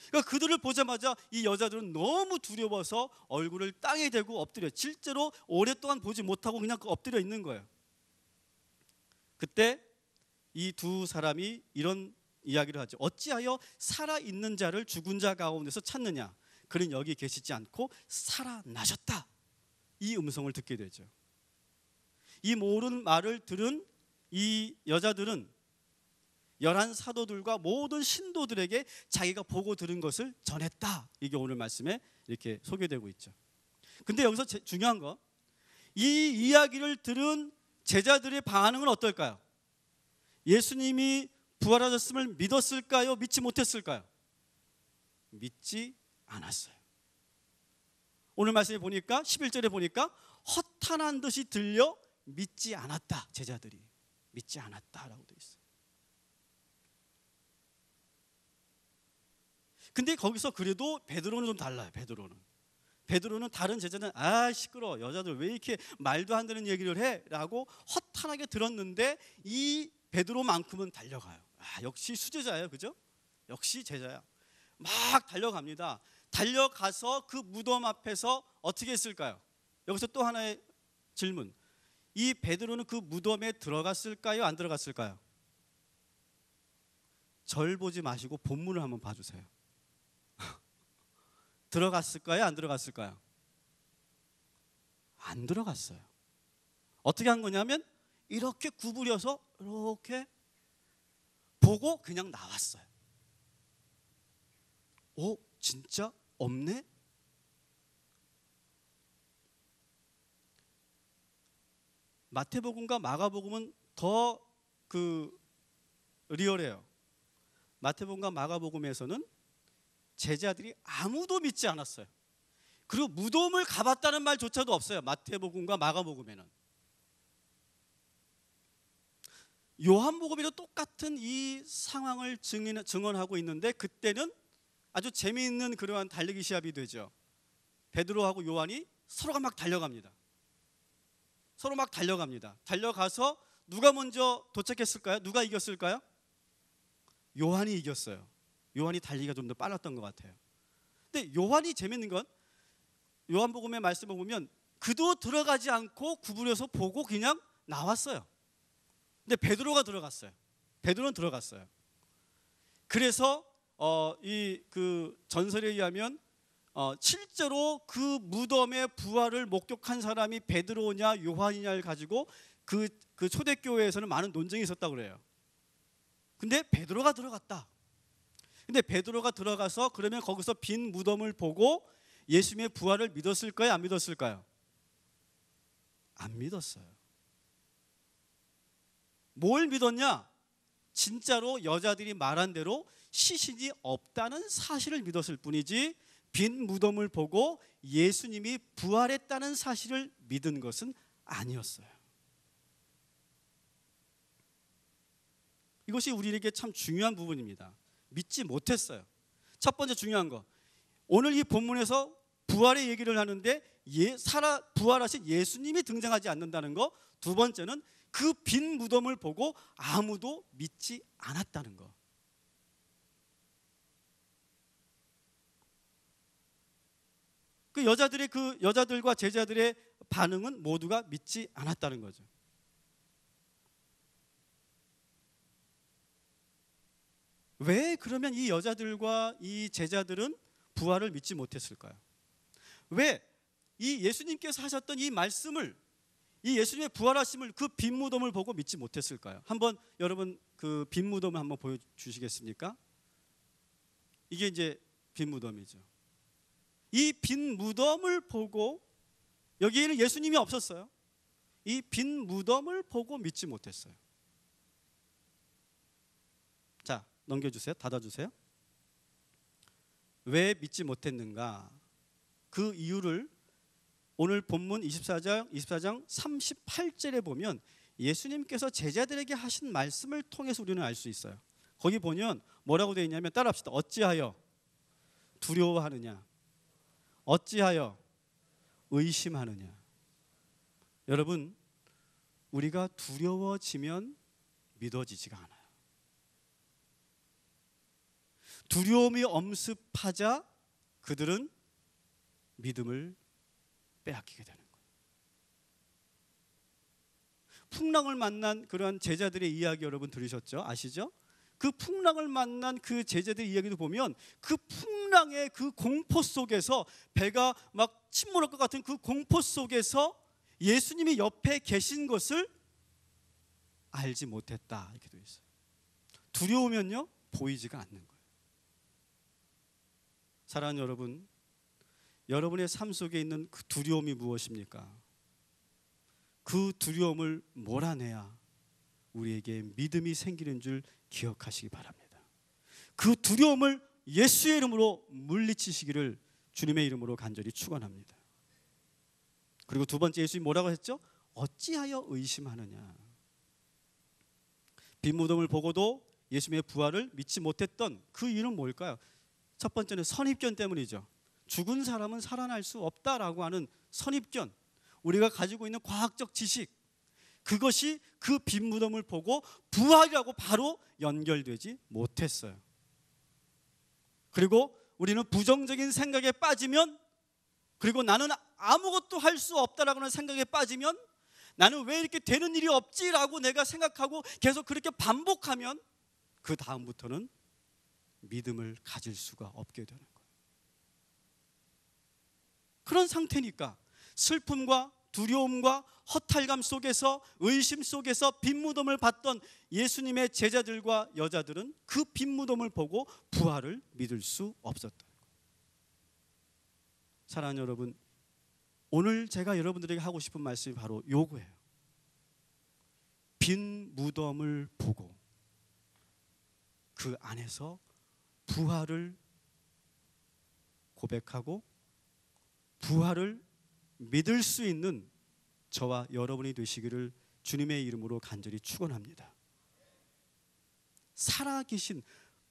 그러니까 그들을 보자마자 이 여자들은 너무 두려워서 얼굴을 땅에 대고 엎드려, 실제로 오랫동안 보지 못하고 그냥 엎드려 있는 거예요. 그때 이 두 사람이 이런 이야기를 하죠. 어찌하여 살아있는 자를 죽은 자 가운데서 찾느냐? 그는 여기 계시지 않고 살아나셨다. 이 음성을 듣게 되죠. 이 모든 말을 들은 이 여자들은 11 사도들과 모든 신도들에게 자기가 보고 들은 것을 전했다. 이게 오늘 말씀에 이렇게 소개되고 있죠. 근데 여기서 중요한 거, 이 이야기를 들은 제자들의 반응은 어떨까요? 예수님이 부활하셨음을 믿었을까요? 믿지 못했을까요? 믿지 않았어요. 오늘 말씀에 보니까 11절에 보니까 허탄한 듯이 들려 믿지 않았다. 제자들이 믿지 않았다라고 되어 있어요. 근데 거기서 그래도 베드로는 좀 달라요. 베드로는 다른 제자는 시끄러워, 여자들 왜 이렇게 말도 안 되는 얘기를 해? 라고 허탄하게 들었는데 이 베드로만큼은 달려가요. 역시 수제자예요. 그죠? 역시 제자야. 막 달려갑니다. 달려가서 그 무덤 앞에서 어떻게 했을까요? 여기서 또 하나의 질문. 이 베드로는 그 무덤에 들어갔을까요? 안 들어갔을까요? 절 보지 마시고 본문을 한번 봐주세요. 들어갔을까요? 안 들어갔을까요? 안 들어갔어요. 어떻게 한 거냐면 이렇게 구부려서 이렇게 보고 그냥 나왔어요. 오, 진짜 없네? 마태복음과 마가복음은 더 리얼해요. 마태복음과 마가복음에서는 제자들이 아무도 믿지 않았어요. 그리고 무덤을 가봤다는 말조차도 없어요. 마태복음과 마가복음에는. 요한복음에도 똑같은 이 상황을 증언하고 있는데 그때는 아주 재미있는 그러한 달리기 시합이 되죠. 베드로하고 요한이 서로가 막 달려갑니다. 서로 막 달려갑니다. 달려가서 누가 먼저 도착했을까요? 누가 이겼을까요? 요한이 이겼어요. 요한이 달리기가 좀 더 빨랐던 것 같아요. 근데 요한이 재밌는 건 요한복음의 말씀을 보면 그도 들어가지 않고 구부려서 보고 그냥 나왔어요. 근데 베드로가 들어갔어요. 베드로는 들어갔어요. 그래서 그 전설에 의하면 실제로 그 무덤의 부활을 목격한 사람이 베드로냐 요한이냐를 가지고 그 초대교회에서는 많은 논쟁이 있었다고 그래요. 근데 베드로가 들어갔다. 근데 베드로가 들어가서 그러면 거기서 빈 무덤을 보고 예수님의 부활을 믿었을까요? 안 믿었을까요? 안 믿었어요. 뭘 믿었냐? 진짜로 여자들이 말한 대로 시신이 없다는 사실을 믿었을 뿐이지 빈 무덤을 보고 예수님이 부활했다는 사실을 믿은 것은 아니었어요. 이것이 우리에게 참 중요한 부분입니다. 믿지 못했어요. 첫 번째 중요한 거, 오늘 이 본문에서 부활의 얘기를 하는데 부활하신 예수님이 등장하지 않는다는 거. 두 번째는 그 빈 무덤을 보고 아무도 믿지 않았다는 거. 그 여자들과 제자들의 반응은 모두가 믿지 않았다는 거죠. 왜 그러면 이 여자들과 이 제자들은 부활을 믿지 못했을까요? 왜 이 예수님께서 하셨던 이 말씀을, 이 예수님의 부활하심을 그 빈 무덤을 보고 믿지 못했을까요? 한번 여러분 그 빈 무덤을 한번 보여주시겠습니까? 이게 이제 빈 무덤이죠. 이 빈 무덤을 보고, 여기에는 예수님이 없었어요. 이 빈 무덤을 보고 믿지 못했어요. 자, 넘겨주세요. 닫아주세요. 왜 믿지 못했는가? 그 이유를 오늘 본문 24장 38절에 보면 예수님께서 제자들에게 하신 말씀을 통해서 우리는 알 수 있어요. 거기 보면 뭐라고 되어 있냐면, 따라합시다. 어찌하여 두려워하느냐? 어찌하여 의심하느냐? 여러분, 우리가 두려워지면 믿어지지가 않아요. 두려움이 엄습하자 그들은 믿음을 빼앗기게 되는 거예요. 풍랑을 만난 그러한 제자들의 이야기 여러분 들으셨죠? 아시죠? 그 풍랑을 만난 그 제자들 이야기도 보면 그 풍랑의 그 공포 속에서 배가 막 침몰할 것 같은 그 공포 속에서 예수님이 옆에 계신 것을 알지 못했다 이렇게 되어 있어요. 두려우면요 보이지가 않는 거예요. 사랑하는 여러분, 여러분의 삶 속에 있는 그 두려움이 무엇입니까? 그 두려움을 몰아내야 우리에게 믿음이 생기는 줄 기억하시기 바랍니다. 그 두려움을 예수의 이름으로 물리치시기를 주님의 이름으로 간절히 축원합니다. 그리고 두 번째, 예수님이 뭐라고 했죠? 어찌하여 의심하느냐. 빈 무덤을 보고도 예수님의 부활을 믿지 못했던 그 이유는 뭘까요? 첫 번째는 선입견 때문이죠. 죽은 사람은 살아날 수 없다라고 하는 선입견, 우리가 가지고 있는 과학적 지식, 그것이 그 빈 무덤을 보고 부활이라고 바로 연결되지 못했어요. 그리고 우리는 부정적인 생각에 빠지면, 그리고 나는 아무것도 할 수 없다라고 하는 생각에 빠지면, 나는 왜 이렇게 되는 일이 없지라고 내가 생각하고 계속 그렇게 반복하면 그 다음부터는 믿음을 가질 수가 없게 되는 거예요. 그런 상태니까 슬픔과 두려움과 허탈감 속에서, 의심 속에서 빈 무덤을 봤던 예수님의 제자들과 여자들은 그 빈 무덤을 보고 부활을 믿을 수 없었다. 사랑하는 여러분, 오늘 제가 여러분들에게 하고 싶은 말씀이 바로 요거예요. 빈 무덤을 보고 그 안에서 부활을 고백하고 부활을 믿을 수 있는 저와 여러분이 되시기를 주님의 이름으로 간절히 축원합니다. 살아계신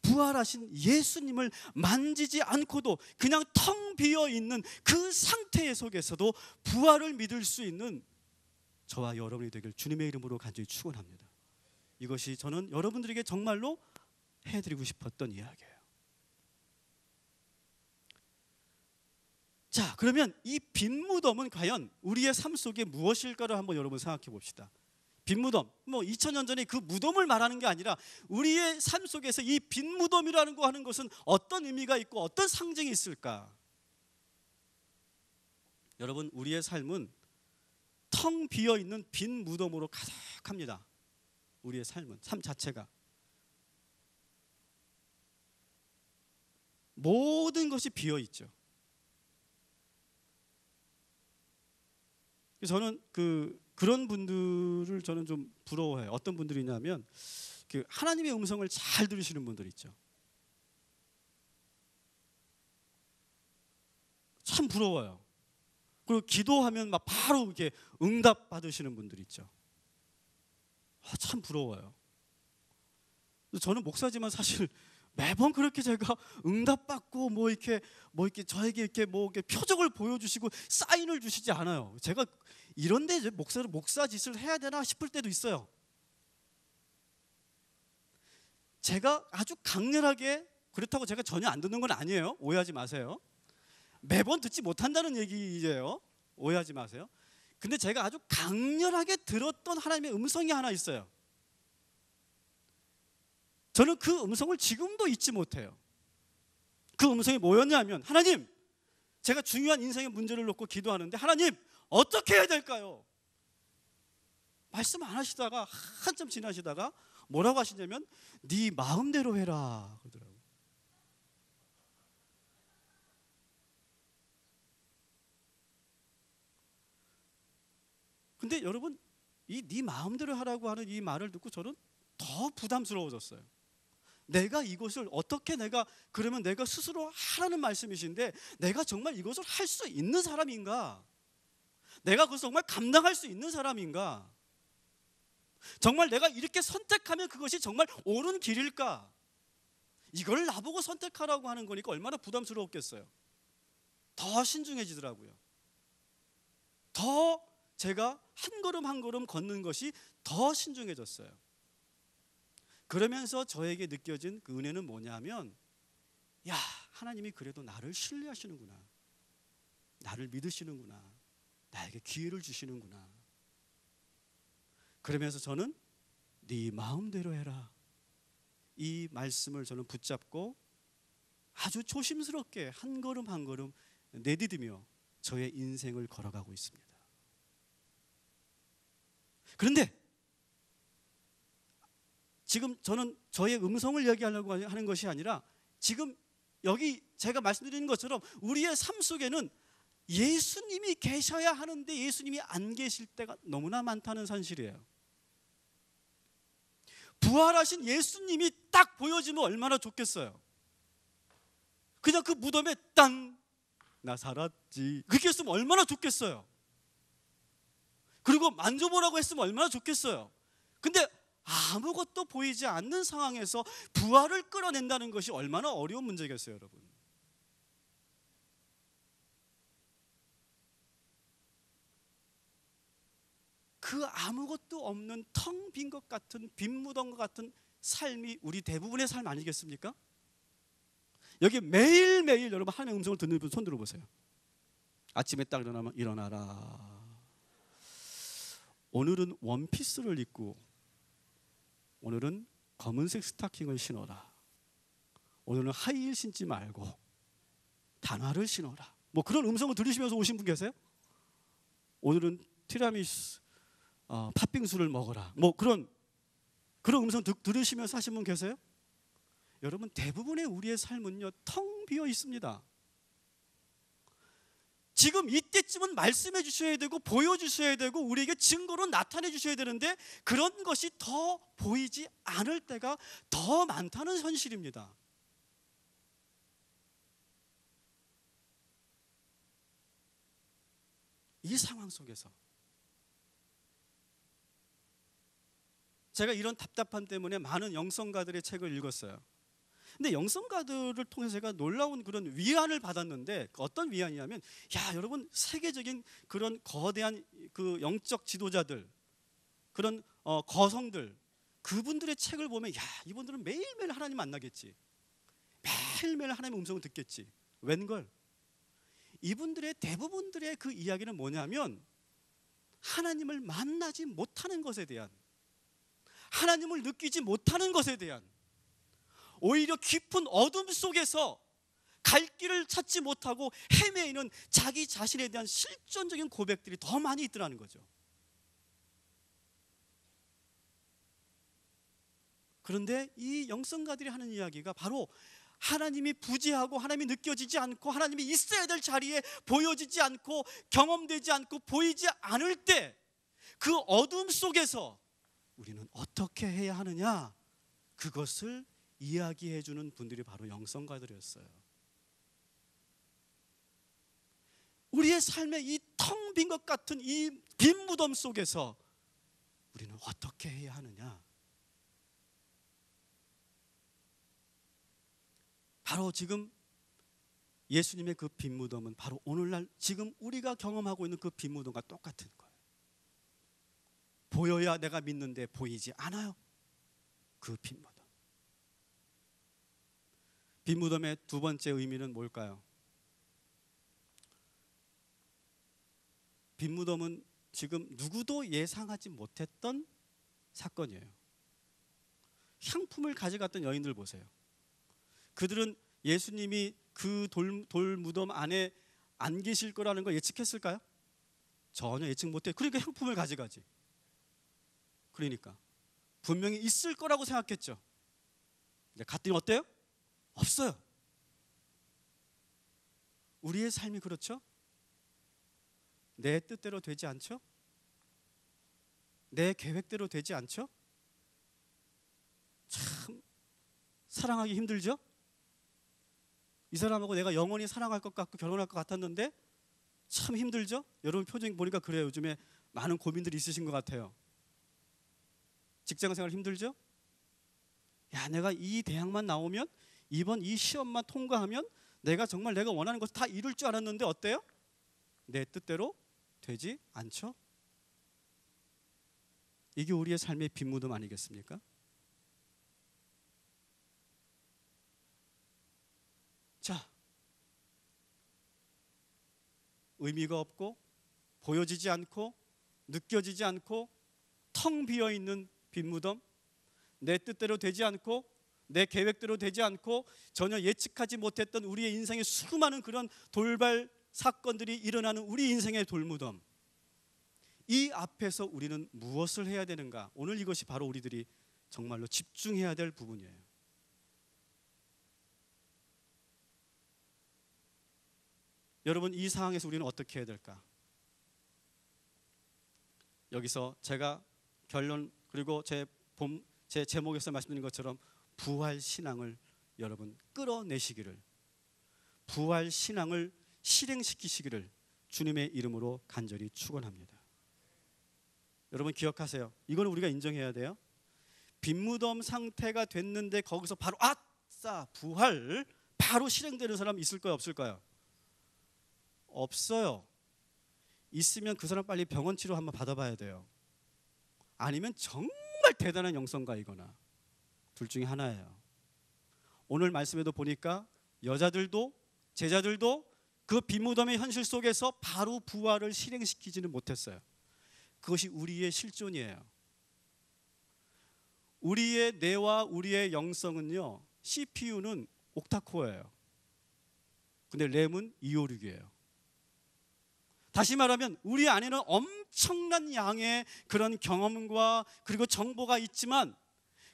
부활하신 예수님을 만지지 않고도 그냥 텅 비어 있는 그 상태 속에서도 부활을 믿을 수 있는 저와 여러분이 되길 주님의 이름으로 간절히 축원합니다. 이것이 저는 여러분들에게 정말로 해드리고 싶었던 이야기예요. 자, 그러면 이 빈 무덤은 과연 우리의 삶 속에 무엇일까를 한번 여러분 생각해 봅시다. 빈 무덤, 2000년 전에 그 무덤을 말하는 게 아니라 우리의 삶 속에서 이 빈 무덤이라는 거 하는 것은 어떤 의미가 있고 어떤 상징이 있을까? 여러분, 우리의 삶은 텅 비어 있는 빈 무덤으로 가득합니다. 우리의 삶은, 삶 자체가 모든 것이 비어 있죠. 저는 그런 분들을 저는 좀 부러워해요. 어떤 분들이냐면 하나님의 음성을 잘 들으시는 분들 있죠. 참 부러워요. 그리고 기도하면 막 바로 이렇게 응답 받으시는 분들 있죠. 참 부러워요. 저는 목사지만 사실 매번 그렇게 제가 응답받고 이렇게 저에게 이렇게 표적을 보여주시고 사인을 주시지 않아요. 제가 이런데 이제 목사 짓을 해야 되나 싶을 때도 있어요. 제가 아주 강렬하게, 그렇다고 제가 전혀 안 듣는 건 아니에요. 오해하지 마세요. 매번 듣지 못한다는 얘기예요. 오해하지 마세요. 근데 제가 아주 강렬하게 들었던 하나님의 음성이 하나 있어요. 저는 그 음성을 지금도 잊지 못해요. 그 음성이 뭐였냐면, 하나님, 제가 중요한 인생의 문제를 놓고 기도하는데 하나님, 어떻게 해야 될까요? 말씀 안 하시다가 한참 지나시다가 뭐라고 하시냐면 네 마음대로 해라 그러더라고요. 근데 여러분, 이 네 마음대로 하라고 하는 이 말을 듣고 저는 더 부담스러워졌어요. 내가 이것을 어떻게 그러면 내가 스스로 하라는 말씀이신데 내가 정말 이것을 할 수 있는 사람인가? 내가 그것을 정말 감당할 수 있는 사람인가? 정말 내가 이렇게 선택하면 그것이 정말 옳은 길일까? 이걸 나보고 선택하라고 하는 거니까 얼마나 부담스러웠겠어요. 더 신중해지더라고요. 더 제가 한 걸음 한 걸음 걷는 것이 더 신중해졌어요. 그러면서 저에게 느껴진 그 은혜는 뭐냐면, 야, 하나님이 그래도 나를 신뢰하시는구나, 나를 믿으시는구나, 나에게 기회를 주시는구나. 그러면서 저는 네 마음대로 해라, 이 말씀을 저는 붙잡고 아주 조심스럽게 한 걸음 한 걸음 내디디며 저의 인생을 걸어가고 있습니다. 그런데 지금 저는 저의 음성을 얘기하려고 하는 것이 아니라 지금 여기 제가 말씀드리는 것처럼 우리의 삶 속에는 예수님이 계셔야 하는데 예수님이 안 계실 때가 너무나 많다는 사실이에요. 부활하신 예수님이 딱 보여지면 얼마나 좋겠어요. 그냥 그 무덤에 땅 나 살았지 그렇게 했으면 얼마나 좋겠어요. 그리고 만져보라고 했으면 얼마나 좋겠어요. 근데 아무것도 보이지 않는 상황에서 부활을 끌어낸다는 것이 얼마나 어려운 문제겠어요, 여러분. 그 아무것도 없는 텅 빈 것 같은 빈 무덤과 같은 삶이 우리 대부분의 삶 아니겠습니까? 여기 매일매일 여러분 하나님의 음성을 듣는 분 손 들어보세요. 아침에 딱 일어나면 일어나라. 오늘은 원피스를 입고 오늘은 검은색 스타킹을 신어라. 오늘은 하이힐 신지 말고 단화를 신어라. 뭐 그런 음성을 들으시면서 오신 분 계세요? 오늘은 티라미수 팥빙수를 먹어라. 뭐 그런 음성 들으시면서 하신 분 계세요? 여러분 대부분의 우리의 삶은요 텅 비어 있습니다. 지금 이때쯤은 말씀해 주셔야 되고 보여주셔야 되고 우리에게 증거로 나타내 주셔야 되는데 그런 것이 더 보이지 않을 때가 더 많다는 현실입니다. 이 상황 속에서 제가 이런 답답함 때문에 많은 영성가들의 책을 읽었어요. 근데 영성가들을 통해서 제가 놀라운 그런 위안을 받았는데 어떤 위안이냐면 야 여러분 세계적인 그런 거대한 그 영적 지도자들 그런 거성들 그분들의 책을 보면 야 이분들은 매일매일 하나님 만나겠지. 매일매일 하나님의 음성을 듣겠지. 웬걸 이분들의 대부분들의 그 이야기는 뭐냐면 하나님을 만나지 못하는 것에 대한 하나님을 느끼지 못하는 것에 대한 오히려 깊은 어둠 속에서 갈 길을 찾지 못하고 헤매이는 자기 자신에 대한 실존적인 고백들이 더 많이 있더라는 거죠. 그런데 이 영성가들이 하는 이야기가 바로 하나님이 부재하고 하나님이 느껴지지 않고 하나님이 있어야 될 자리에 보여지지 않고 경험되지 않고 보이지 않을 때 그 어둠 속에서 우리는 어떻게 해야 하느냐 그것을 이야기해 주는 분들이 바로 영성가들이었어요. 우리의 삶의 이 텅 빈 것 같은 이 빈 무덤 속에서 우리는 어떻게 해야 하느냐 바로 지금 예수님의 그 빈 무덤은 바로 오늘날 지금 우리가 경험하고 있는 그 빈 무덤과 똑같은 거예요. 보여야 내가 믿는데 보이지 않아요. 그 빈 무덤. 빈 무덤의 두 번째 의미는 뭘까요? 빈 무덤은 지금 누구도 예상하지 못했던 사건이에요. 향품을 가져갔던 여인들 보세요. 그들은 예수님이 그 돌 무덤 안에 안 계실 거라는 걸 예측했을까요? 전혀 예측 못해. 그러니까 향품을 가져가지. 그러니까 분명히 있을 거라고 생각했죠. 근데 갔더니 어때요? 없어요. 우리의 삶이 그렇죠? 내 뜻대로 되지 않죠? 내 계획대로 되지 않죠? 참 사랑하기 힘들죠? 이 사람하고 내가 영원히 사랑할 것 같고 결혼할 것 같았는데 참 힘들죠? 여러분 표정 보니까 그래요. 요즘에 많은 고민들이 있으신 것 같아요. 직장생활 힘들죠? 야 내가 이 대학만 나오면 이번 이 시험만 통과하면 내가 정말 내가 원하는 것을 다 이룰 줄 알았는데 어때요? 내 뜻대로 되지 않죠? 이게 우리의 삶의 빈 무덤 아니겠습니까? 자, 의미가 없고 보여지지 않고 느껴지지 않고 텅 비어있는 빈 무덤 내 뜻대로 되지 않고 내 계획대로 되지 않고 전혀 예측하지 못했던 우리의 인생의 수많은 그런 돌발 사건들이 일어나는 우리 인생의 돌무덤, 이 앞에서 우리는 무엇을 해야 되는가? 오늘 이것이 바로 우리들이 정말로 집중해야 될 부분이에요. 여러분, 이 상황에서 우리는 어떻게 해야 될까? 여기서 제가 결론, 그리고 제 제목에서 말씀드린 것처럼 부활 신앙을 여러분 끌어내시기를, 부활 신앙을 실행시키시기를 주님의 이름으로 간절히 축원합니다. 여러분 기억하세요. 이거는 우리가 인정해야 돼요. 빈무덤 상태가 됐는데 거기서 바로 아싸 부활 바로 실행되는 사람 있을까요, 없을까요? 없어요. 있으면 그 사람 빨리 병원 치료 한번 받아봐야 돼요. 아니면 정말 대단한 영성가이거나 둘 중에 하나예요. 오늘 말씀에도 보니까 여자들도 제자들도 그 빈무덤의 현실 속에서 바로 부활을 실행시키지는 못했어요. 그것이 우리의 실존이에요. 우리의 뇌와 우리의 영성은요, CPU는 옥타코어예요. 근데 램은 256이에요. 다시 말하면 우리 안에는 엄청난 양의 그런 경험과 그리고 정보가 있지만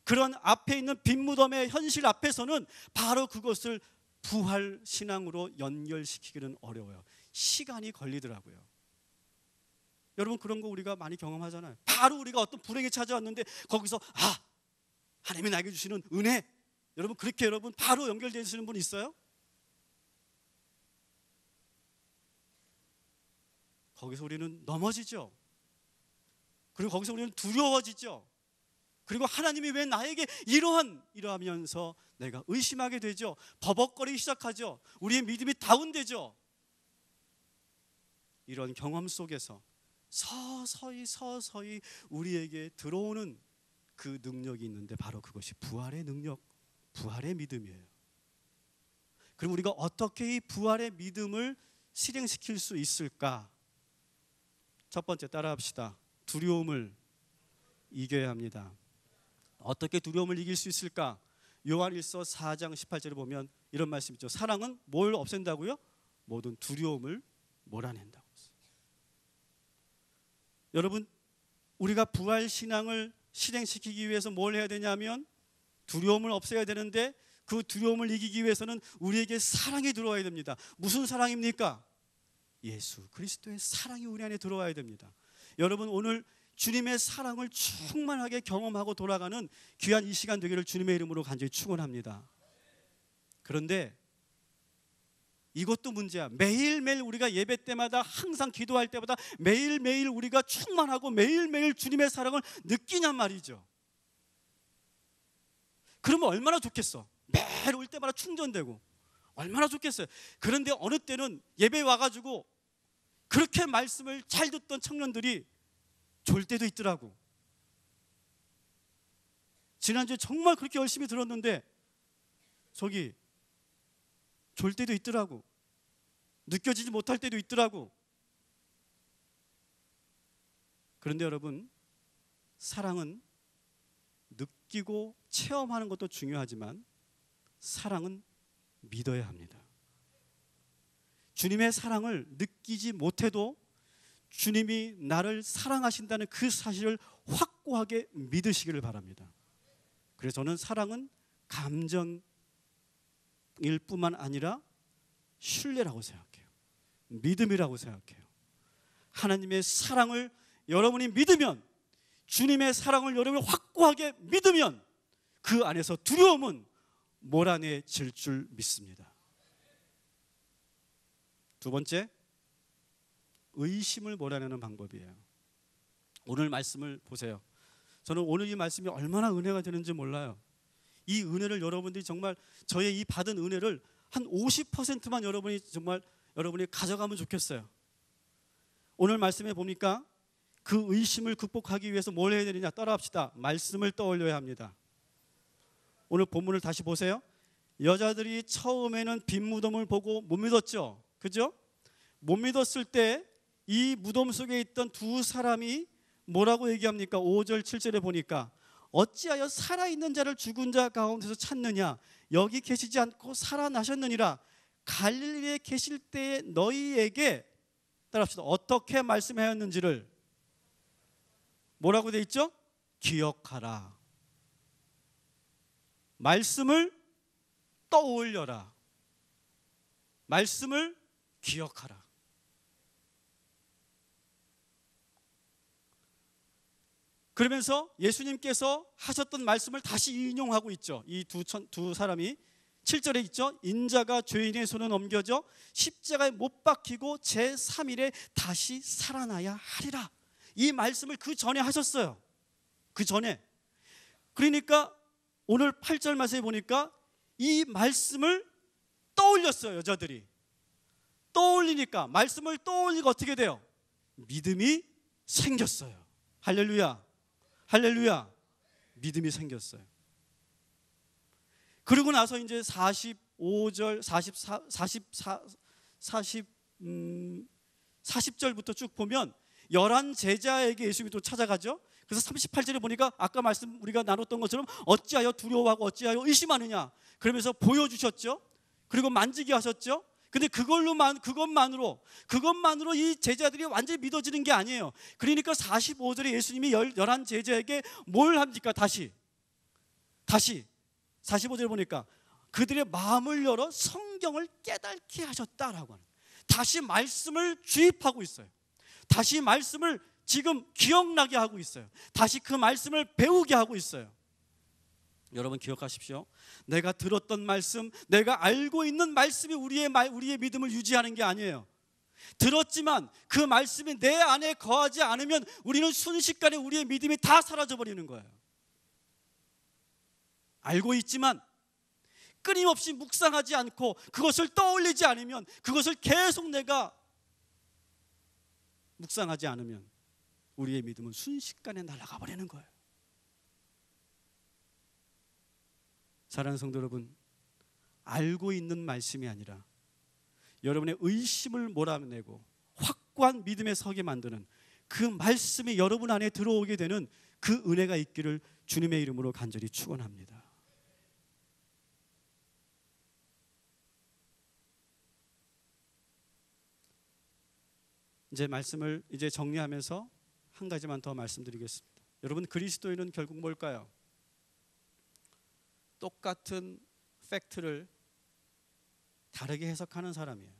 그런 앞에 있는 빈무덤의 현실 앞에서는 바로 그것을 부활 신앙으로 연결시키기는 어려워요. 시간이 걸리더라고요. 여러분 그런 거 우리가 많이 경험하잖아요. 바로 우리가 어떤 불행이 찾아왔는데 거기서 하나님이 나에게 주시는 은혜, 여러분 그렇게 여러분 바로 연결되시는 분 있어요? 거기서 우리는 넘어지죠. 그리고 거기서 우리는 두려워지죠. 그리고 하나님이 왜 나에게 이러하면서 내가 의심하게 되죠. 버벅거리기 시작하죠. 우리의 믿음이 다운되죠. 이런 경험 속에서 서서히 우리에게 들어오는 그 능력이 있는데 바로 그것이 부활의 능력, 부활의 믿음이에요. 그럼 우리가 어떻게 이 부활의 믿음을 실행시킬 수 있을까? 첫 번째 따라합시다. 두려움을 이겨야 합니다. 어떻게 두려움을 이길 수 있을까? 요한일서 4장 18절에 보면 이런 말씀 있죠. 사랑은 뭘 없앤다고요? 모든 두려움을 몰아낸다고 했어요. 여러분 우리가 부활 신앙을 실행시키기 위해서 뭘 해야 되냐면 두려움을 없애야 되는데 그 두려움을 이기기 위해서는 우리에게 사랑이 들어와야 됩니다. 무슨 사랑입니까? 예수 그리스도의 사랑이 우리 안에 들어와야 됩니다. 여러분 오늘 주님의 사랑을 충만하게 경험하고 돌아가는 귀한 이 시간 되기를 주님의 이름으로 간절히 축원합니다. 그런데 이것도 문제야. 매일매일 우리가 예배 때마다 항상 기도할 때마다 매일매일 우리가 충만하고 매일매일 주님의 사랑을 느끼냔 말이죠. 그러면 얼마나 좋겠어. 매일 올 때마다 충전되고 얼마나 좋겠어요. 그런데 어느 때는 예배에 와가지고 그렇게 말씀을 잘 듣던 청년들이 졸 때도 있더라고. 지난주에 정말 그렇게 열심히 들었는데 속이 졸 때도 있더라고. 느껴지지 못할 때도 있더라고. 그런데 여러분 사랑은 느끼고 체험하는 것도 중요하지만 사랑은 믿어야 합니다. 주님의 사랑을 느끼지 못해도 주님이 나를 사랑하신다는 그 사실을 확고하게 믿으시기를 바랍니다. 그래서 저는 사랑은 감정일 뿐만 아니라 신뢰라고 생각해요. 믿음이라고 생각해요. 하나님의 사랑을 여러분이 믿으면, 주님의 사랑을 여러분이 확고하게 믿으면 그 안에서 두려움은 몰아내질 줄 믿습니다. 두 번째, 의심을 몰아내는 방법이에요. 오늘 말씀을 보세요. 저는 오늘 이 말씀이 얼마나 은혜가 되는지 몰라요. 이 은혜를 여러분들이 정말 저의 이 받은 은혜를 한 50%만 여러분이 가져가면 좋겠어요. 오늘 말씀에 보니까 그 의심을 극복하기 위해서 뭘 해야 되느냐? 따라합시다. 말씀을 떠올려야 합니다. 오늘 본문을 다시 보세요. 여자들이 처음에는 빈 무덤을 보고 못 믿었죠. 그죠? 못 믿었을 때 이 무덤 속에 있던 두 사람이 뭐라고 얘기합니까? 5절 7절에 보니까 어찌하여 살아있는 자를 죽은 자 가운데서 찾느냐? 여기 계시지 않고 살아나셨느니라. 갈릴리에 계실 때에 너희에게, 따라합시다, 어떻게 말씀하였는지를 뭐라고 돼 있죠? 기억하라. 말씀을 떠올려라. 말씀을 기억하라. 그러면서 예수님께서 하셨던 말씀을 다시 인용하고 있죠. 이 두 사람이 7절에 있죠. 인자가 죄인의 손에 넘겨져 십자가에 못 박히고 제3일에 다시 살아나야 하리라. 이 말씀을 그 전에 하셨어요. 그 전에. 그러니까 오늘 8절 말씀에 보니까 이 말씀을 떠올렸어요. 여자들이 떠올리니까, 말씀을 떠올리고 어떻게 돼요? 믿음이 생겼어요. 할렐루야, 할렐루야. 믿음이 생겼어요. 그러고 나서 이제 45절 40절부터 쭉 보면 11 제자에게 예수님이 또 찾아가죠. 그래서 38절에 보니까 아까 말씀 우리가 나눴던 것처럼 어찌하여 두려워하고 어찌하여 의심하느냐, 그러면서 보여주셨죠. 그리고 만지게 하셨죠. 근데 그것만으로 이 제자들이 완전히 믿어지는 게 아니에요. 그러니까 45절에 예수님이 11 제자에게 뭘 합니까? 다시 45절에 보니까 그들의 마음을 열어 성경을 깨닫게 하셨다라고 하는, 다시 말씀을 주입하고 있어요. 다시 말씀을 지금 기억나게 하고 있어요. 다시 그 말씀을 배우게 하고 있어요. 여러분 기억하십시오. 내가 들었던 말씀, 내가 알고 있는 말씀이 우리의 믿음을 유지하는 게 아니에요. 들었지만 그 말씀이 내 안에 거하지 않으면 우리는 순식간에 우리의 믿음이 다 사라져버리는 거예요. 알고 있지만 끊임없이 묵상하지 않고 그것을 떠올리지 않으면, 그것을 계속 내가 묵상하지 않으면 우리의 믿음은 순식간에 날아가 버리는 거예요. 사랑하는 성도 여러분, 알고 있는 말씀이 아니라 여러분의 의심을 몰아내고 확고한 믿음에 서게 만드는 그 말씀이 여러분 안에 들어오게 되는 그 은혜가 있기를 주님의 이름으로 간절히 축원합니다. 이제 말씀을 정리하면서 한 가지만 더 말씀드리겠습니다. 여러분, 그리스도인은 결국 뭘까요? 똑같은 팩트를 다르게 해석하는 사람이에요.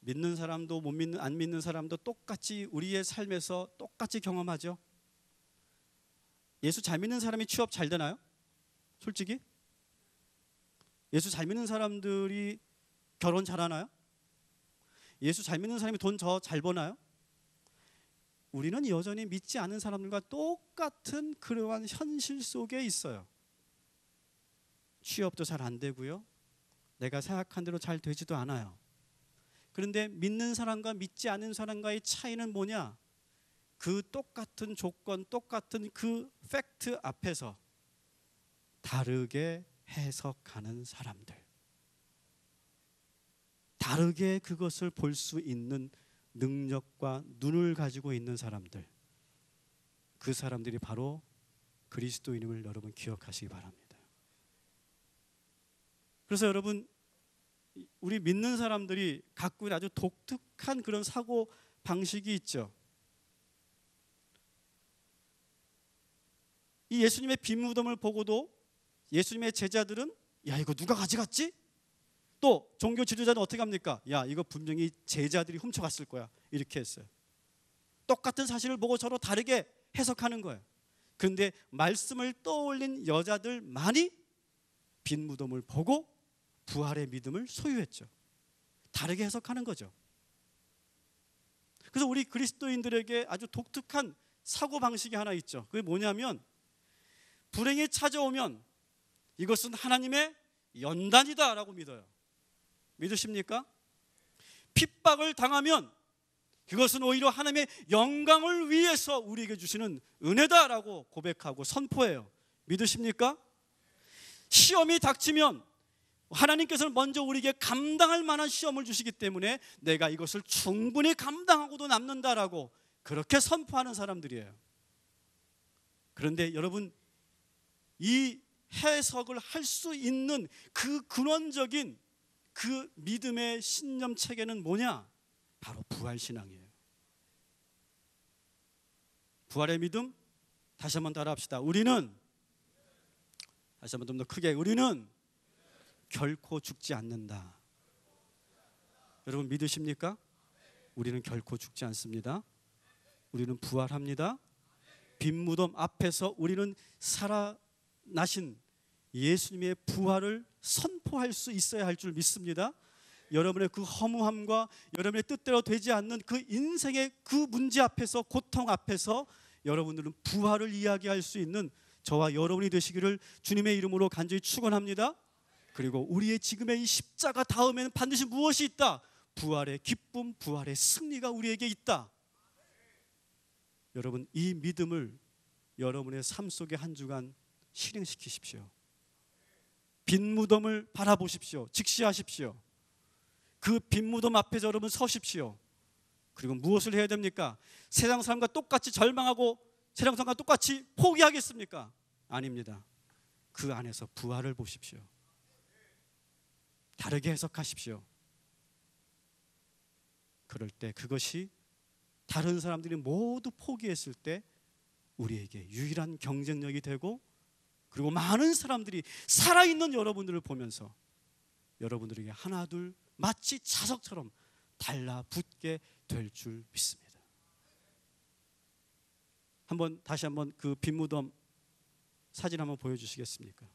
믿는 사람도 안 믿는 사람도 똑같이 우리의 삶에서 똑같이 경험하죠. 예수 잘 믿는 사람이 취업 잘 되나요? 솔직히? 예수 잘 믿는 사람들이 결혼 잘하나요? 예수 잘 믿는 사람이 돈 더 잘 버나요? 우리는 여전히 믿지 않는 사람들과 똑같은 그러한 현실 속에 있어요. 취업도 잘 안 되고요. 내가 생각한 대로 잘 되지도 않아요. 그런데 믿는 사람과 믿지 않는 사람과의 차이는 뭐냐? 그 똑같은 조건, 똑같은 그 팩트 앞에서 다르게 해석하는 사람들, 다르게 그것을 볼 수 있는 능력과 눈을 가지고 있는 사람들, 그 사람들이 바로 그리스도인임을 여러분 기억하시기 바랍니다. 그래서 여러분, 우리 믿는 사람들이 갖고 있는 아주 독특한 그런 사고 방식이 있죠. 이 예수님의 빈 무덤을 보고도 예수님의 제자들은 야, 이거 누가 가져갔지? 또 종교 지도자는 어떻게 합니까? 야, 이거 분명히 제자들이 훔쳐갔을 거야, 이렇게 했어요. 똑같은 사실을 보고 서로 다르게 해석하는 거예요. 그런데 말씀을 떠올린 여자들만이 빈 무덤을 보고 부활의 믿음을 소유했죠. 다르게 해석하는 거죠. 그래서 우리 그리스도인들에게 아주 독특한 사고방식이 하나 있죠. 그게 뭐냐면, 불행이 찾아오면 이것은 하나님의 연단이다 라고 믿어요. 믿으십니까? 핍박을 당하면 그것은 오히려 하나님의 영광을 위해서 우리에게 주시는 은혜다라고 고백하고 선포해요. 믿으십니까? 시험이 닥치면 하나님께서는 먼저 우리에게 감당할 만한 시험을 주시기 때문에 내가 이것을 충분히 감당하고도 남는다라고 그렇게 선포하는 사람들이에요. 그런데 여러분, 이 해석을 할 수 있는 그 근원적인 그 믿음의 신념 체계는 뭐냐? 바로 부활신앙이에요. 부활의 믿음, 다시 한번 따라합시다. 우리는, 다시 한번 좀 더 크게, 우리는 결코 죽지 않는다. 여러분 믿으십니까? 우리는 결코 죽지 않습니다. 우리는 부활합니다. 빈 무덤 앞에서 우리는 살아나신 예수님의 부활을 선포할 수 있어야 할 줄 믿습니다. 여러분의 그 허무함과 여러분의 뜻대로 되지 않는 그 인생의 그 문제 앞에서, 고통 앞에서 여러분들은 부활을 이야기할 수 있는 저와 여러분이 되시기를 주님의 이름으로 간절히 축원합니다. 그리고 우리의 지금의 이 십자가 다음에는 반드시 무엇이 있다? 부활의 기쁨, 부활의 승리가 우리에게 있다. 여러분, 이 믿음을 여러분의 삶 속에 한 주간 실행시키십시오. 빈 무덤을 바라보십시오. 직시하십시오. 그 빈 무덤 앞에 여러분 서십시오. 그리고 무엇을 해야 됩니까? 세상 사람과 똑같이 절망하고 세상 사람과 똑같이 포기하겠습니까? 아닙니다. 그 안에서 부활을 보십시오. 다르게 해석하십시오. 그럴 때 그것이 다른 사람들이 모두 포기했을 때 우리에게 유일한 경쟁력이 되고, 그리고 많은 사람들이 살아있는 여러분들을 보면서 여러분들에게 하나둘 마치 자석처럼 달라붙게 될 줄 믿습니다. 다시 한번 그 빈 무덤 사진 한번 보여주시겠습니까?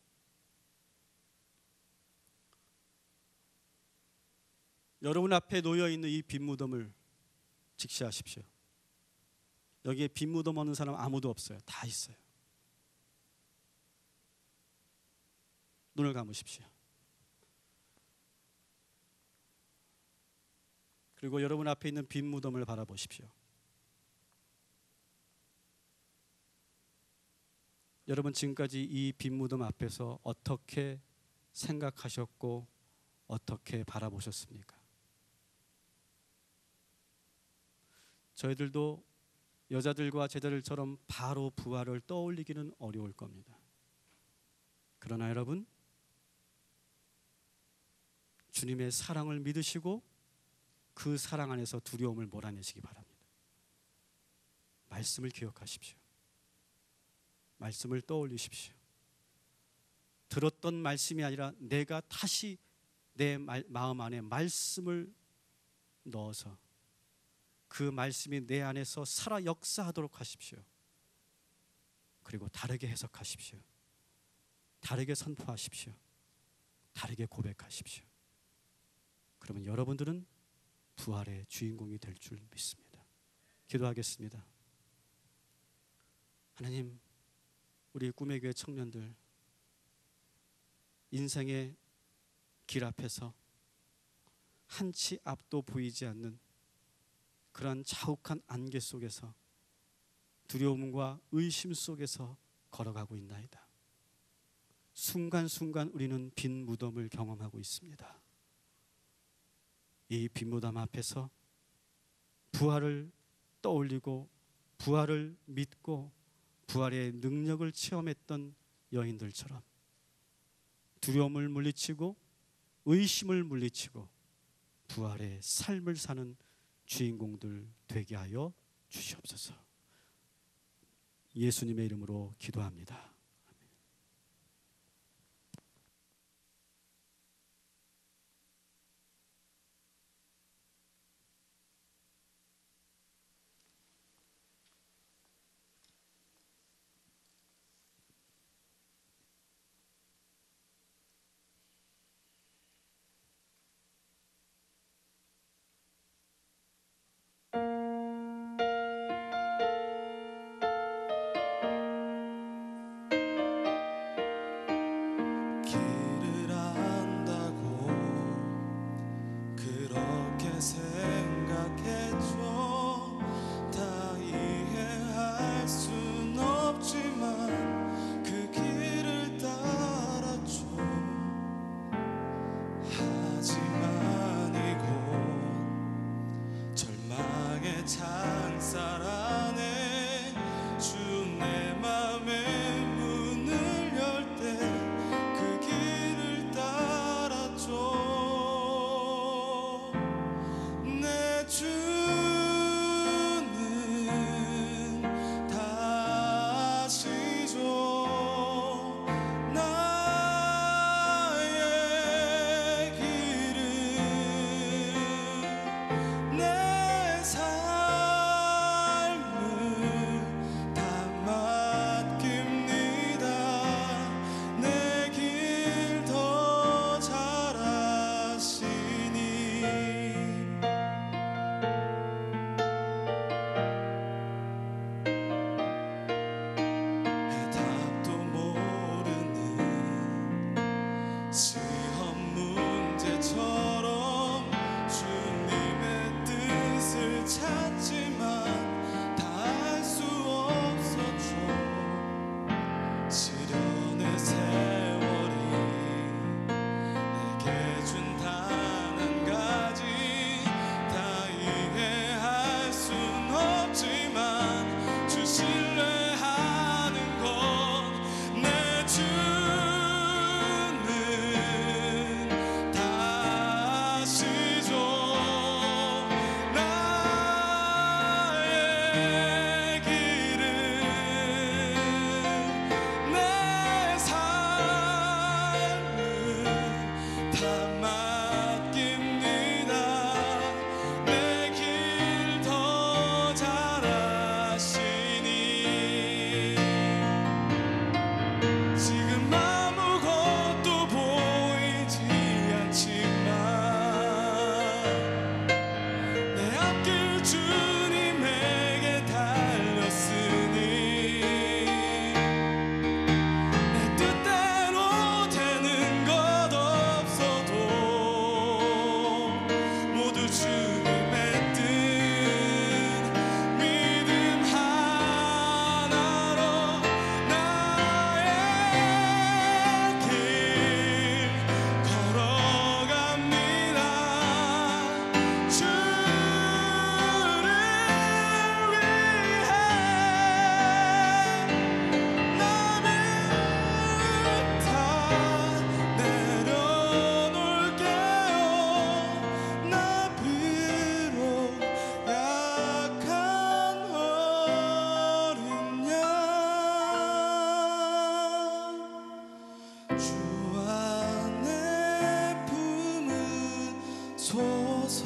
여러분 앞에 놓여있는 이 빈 무덤을 직시하십시오. 여기에 빈 무덤 없는 사람 아무도 없어요. 다 있어요. 눈을 감으십시오. 그리고 여러분 앞에 있는 빈 무덤을 바라보십시오. 여러분 지금까지 이 빈 무덤 앞에서 어떻게 생각하셨고 어떻게 바라보셨습니까? 저희들도 여자들과 제자들처럼 바로 부활을 떠올리기는 어려울 겁니다. 그러나 여러분, 주님의 사랑을 믿으시고 그 사랑 안에서 두려움을 몰아내시기 바랍니다. 말씀을 기억하십시오. 말씀을 떠올리십시오. 들었던 말씀이 아니라 내가 다시 내 마음 안에 말씀을 넣어서 그 말씀이 내 안에서 살아 역사하도록 하십시오. 그리고 다르게 해석하십시오. 다르게 선포하십시오. 다르게 고백하십시오. 그러면 여러분들은 부활의 주인공이 될 줄 믿습니다. 기도하겠습니다. 하나님, 우리 꿈의 교회 청년들 인생의 길 앞에서 한치 앞도 보이지 않는 그러한 자욱한 안개 속에서 두려움과 의심 속에서 걸어가고 있나이다. 순간순간 우리는 빈 무덤을 경험하고 있습니다. 이 빈 무덤 앞에서 부활을 떠올리고 부활을 믿고 부활의 능력을 체험했던 여인들처럼 두려움을 물리치고 의심을 물리치고 부활의 삶을 사는 주인공들 되게 하여 주시옵소서. 예수님의 이름으로 기도합니다. 주님의 뜻 믿음 하나로 나의 길 걸어갑니다. 주를 위해 남을 다 내려놓을게요. 나 비록 약한 어린 양 주 안에 품으소서.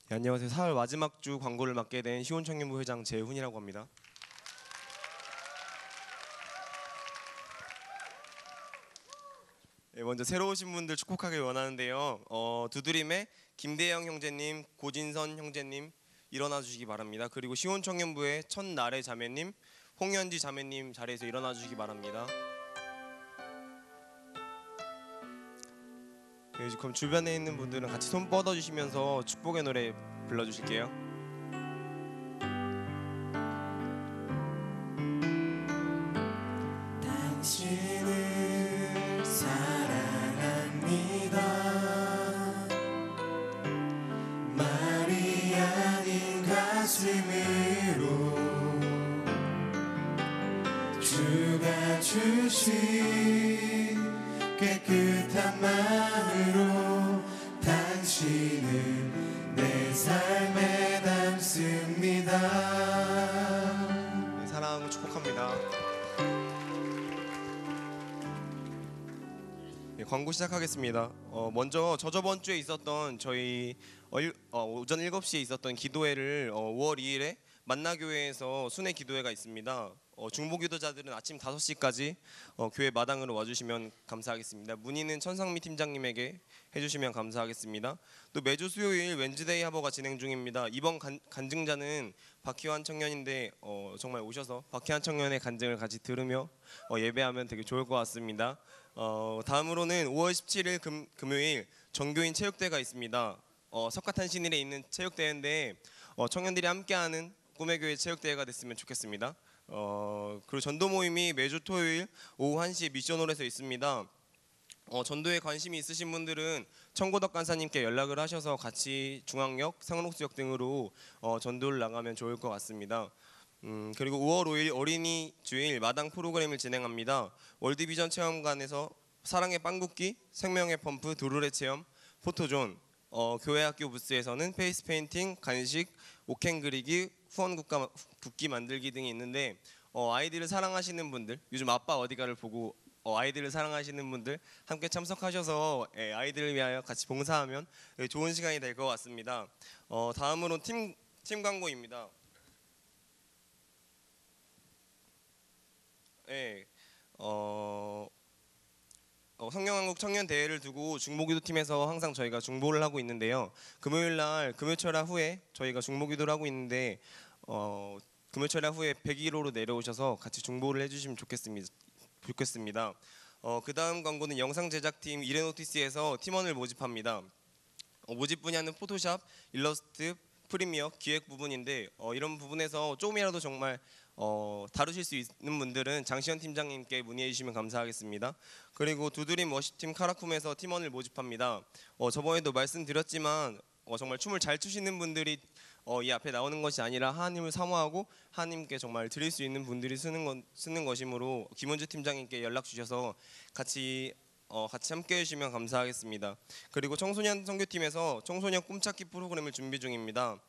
네, 안녕하세요. 4월 마지막 주 광고를 맡게 된 시온청년부 회장 재훈이라고 합니다. 네, 먼저 새로 오신 분들 축복하길 원하는데요. 두드림의 김대영 형제님, 고진선 형제님 일어나 주시기 바랍니다. 그리고 시온청년부의 첫날의 자매님, 홍현지 자매님 자리에서 일어나 주시기 바랍니다. 네, 그럼 주변에 있는 분들은 같이 손 뻗어주시면서 축복의 노래 불러주실게요. 당신을 사랑합니다. 말이 아닌 가슴으로 주가 주신 깨끗한 마음으로 당신을 내 삶에 담습니다. 네, 사랑하고 축복합니다. 네, 광고 시작하겠습니다. 먼저 저번 주에 있었던 저희 오전 7시에 있었던 기도회를 5월 2일에 만나교회에서 순회 기도회가 있습니다. 중보기도자들은 아침 5시까지 교회 마당으로 와주시면 감사하겠습니다. 문의는 천상미 팀장님에게 해주시면 감사하겠습니다. 또 매주 수요일 웬즈데이 하버가 진행 중입니다. 이번 간증자는 박희환 청년인데 정말 오셔서 박희환 청년의 간증을 같이 들으며 예배하면 되게 좋을 것 같습니다. 다음으로는 5월 17일 금요일 전교인 체육대회가 있습니다. 석가탄신일에 있는 체육대회인데 청년들이 함께하는 꿈의 교회 체육대회가 됐으면 좋겠습니다. 그리고 전도 모임이 매주 토요일 오후 1시에 미션홀에서 있습니다. 전도에 관심이 있으신 분들은 청고덕 간사님께 연락을 하셔서 같이 중앙역, 상록수역 등으로 전도를 나가면 좋을 것 같습니다. 그리고 5월 5일 어린이 주일 마당 프로그램을 진행합니다. 월드비전 체험관에서 사랑의 빵굽기, 생명의 펌프, 두루레 체험, 포토존, 교회 학교 부스에서는 페이스 페인팅, 간식, 오캔 그리기, 후원 국기 만들기 등이 있는데 아이들을 사랑하시는 분들, 요즘 아빠 어디가를 보고 아이들을 사랑하시는 분들 함께 참석하셔서 아이들을 위하여 같이 봉사하면 좋은 시간이 될 것 같습니다. 다음으로 팀 광고입니다. 네, 성령한국 청년 대회를 두고 중보기도팀에서 항상 저희가 중보를 하고 있는데요. 금요일날 금요철야 후에 저희가 중보기도를 하고 있는데 금요철야 후에 101호로 내려오셔서 같이 중보를 해주시면 좋겠습니다. 그 다음 광고는 영상 제작팀 이레노티스에서 팀원을 모집합니다. 모집 분야는 포토샵, 일러스트, 프리미어, 기획 부분인데 이런 부분에서 조금이라도 정말 다루실 수 있는 분들은 장시현 팀장님께 문의해 주시면 감사하겠습니다. 그리고 두드림 워십팀 카라쿰에서 팀원을 모집합니다. 저번에도 말씀드렸지만 정말 춤을 잘 추시는 분들이 이 앞에 나오는 것이 아니라 하나님을 사모하고 하나님께 정말 드릴 수 있는 분들이 쓰는 것이므로 김원주 팀장님께 연락 주셔서 같이 함께 해주시면 감사하겠습니다. 그리고 청소년 선교팀에서 청소년 꿈찾기 프로그램을 준비 중입니다.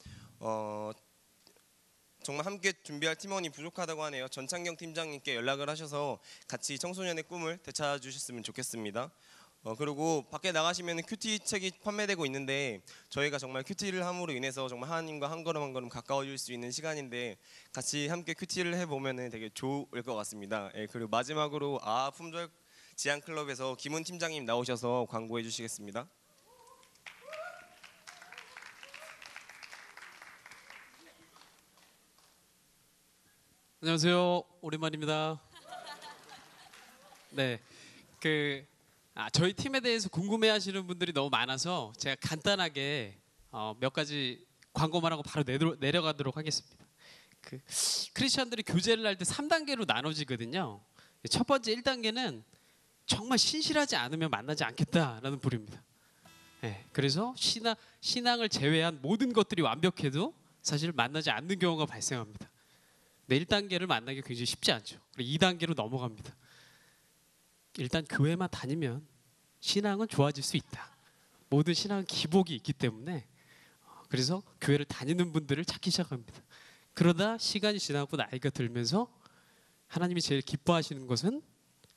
정말 함께 준비할 팀원이 부족하다고 하네요. 전창경 팀장님께 연락을 하셔서 같이 청소년의 꿈을 되찾아 주셨으면 좋겠습니다. 그리고 밖에 나가시면 큐티 책이 판매되고 있는데 저희가 정말 큐티를 함으로 인해서 정말 하나님과 한 걸음 한 걸음 가까워질 수 있는 시간인데 같이 함께 큐티를 해보면 되게 좋을 것 같습니다. 예, 그리고 마지막으로 품절 지안클럽에서 김훈 팀장님 나오셔서 광고해 주시겠습니다. 안녕하세요. 오랜만입니다. 네, 저희 팀에 대해서 궁금해하시는 분들이 너무 많아서 제가 간단하게 몇 가지 광고만 하고 바로 내려가도록 하겠습니다. 크리스천들이 교제를 할 때 3단계로 나눠지거든요. 첫 번째 1단계는 정말 신실하지 않으면 만나지 않겠다라는 부류입니다. 네, 그래서 신앙을 제외한 모든 것들이 완벽해도 사실 만나지 않는 경우가 발생합니다. 네, 1단계를 만나기 굉장히 쉽지 않죠. 그리고 2단계로 넘어갑니다. 일단 교회만 다니면 신앙은 좋아질 수 있다. 모든 신앙은 기복이 있기 때문에 그래서 교회를 다니는 분들을 찾기 시작합니다. 그러다 시간이 지나고 나이가 들면서 하나님이 제일 기뻐하시는 것은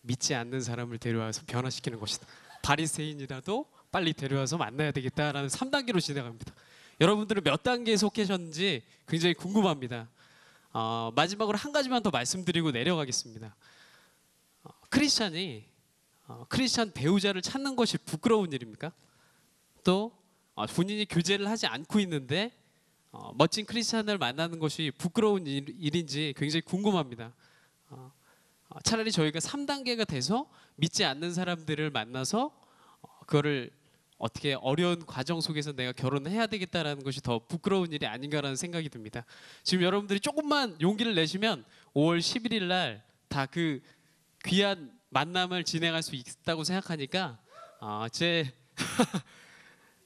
믿지 않는 사람을 데려와서 변화시키는 것이다. 바리새인이라도 빨리 데려와서 만나야 되겠다라는 3단계로 진행합니다. 여러분들은 몇 단계에 속하셨는지 굉장히 궁금합니다. 마지막으로 한 가지만 더 말씀드리고 내려가겠습니다. 크리스찬 배우자를 찾는 것이 부끄러운 일입니까? 또 본인이 교제를 하지 않고 있는데 멋진 크리스찬을 만나는 것이 부끄러운 일인지 굉장히 궁금합니다. 차라리 저희가 3단계가 돼서 믿지 않는 사람들을 만나서 그거를 어떻게 어려운 과정 속에서 내가 결혼을 해야 되겠다라는 것이 더 부끄러운 일이 아닌가라는 생각이 듭니다. 지금 여러분들이 조금만 용기를 내시면 5월 11일 날 다 그 귀한 만남을 진행할 수 있다고 생각하니까 제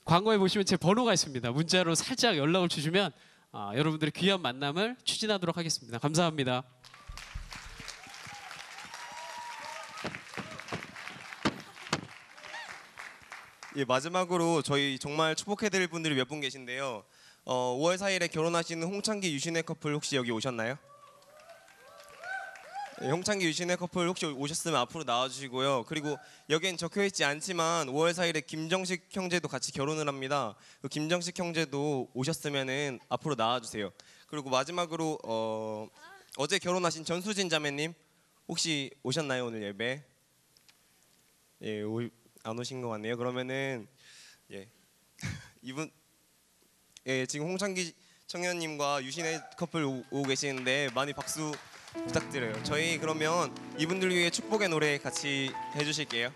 광고에 보시면 제 번호가 있습니다. 문자로 살짝 연락을 주시면 여러분들의 귀한 만남을 추진하도록 하겠습니다. 감사합니다. 예, 마지막으로 저희 정말 축복해드릴 분들이 몇 분 계신데요. 5월 4일에 결혼하시는 홍창기 유신혜 커플 혹시 여기 오셨나요? 예, 홍창기 유신혜 커플 혹시 오셨으면 앞으로 나와주시고요. 그리고 여기엔 적혀있지 않지만 5월 4일에 김정식 형제도 같이 결혼을 합니다. 그 김정식 형제도 오셨으면 앞으로 나와주세요. 그리고 마지막으로 어제 결혼하신 전수진 자매님 혹시 오셨나요 오늘 예배? 예, 안 오신 것 같네요. 그러면은 이분 지금 홍창기 청년님과 유신혜 커플 오고 계시는데 많이 박수 부탁드려요. 저희 그러면 이분들 위해 축복의 노래 같이 해주실게요.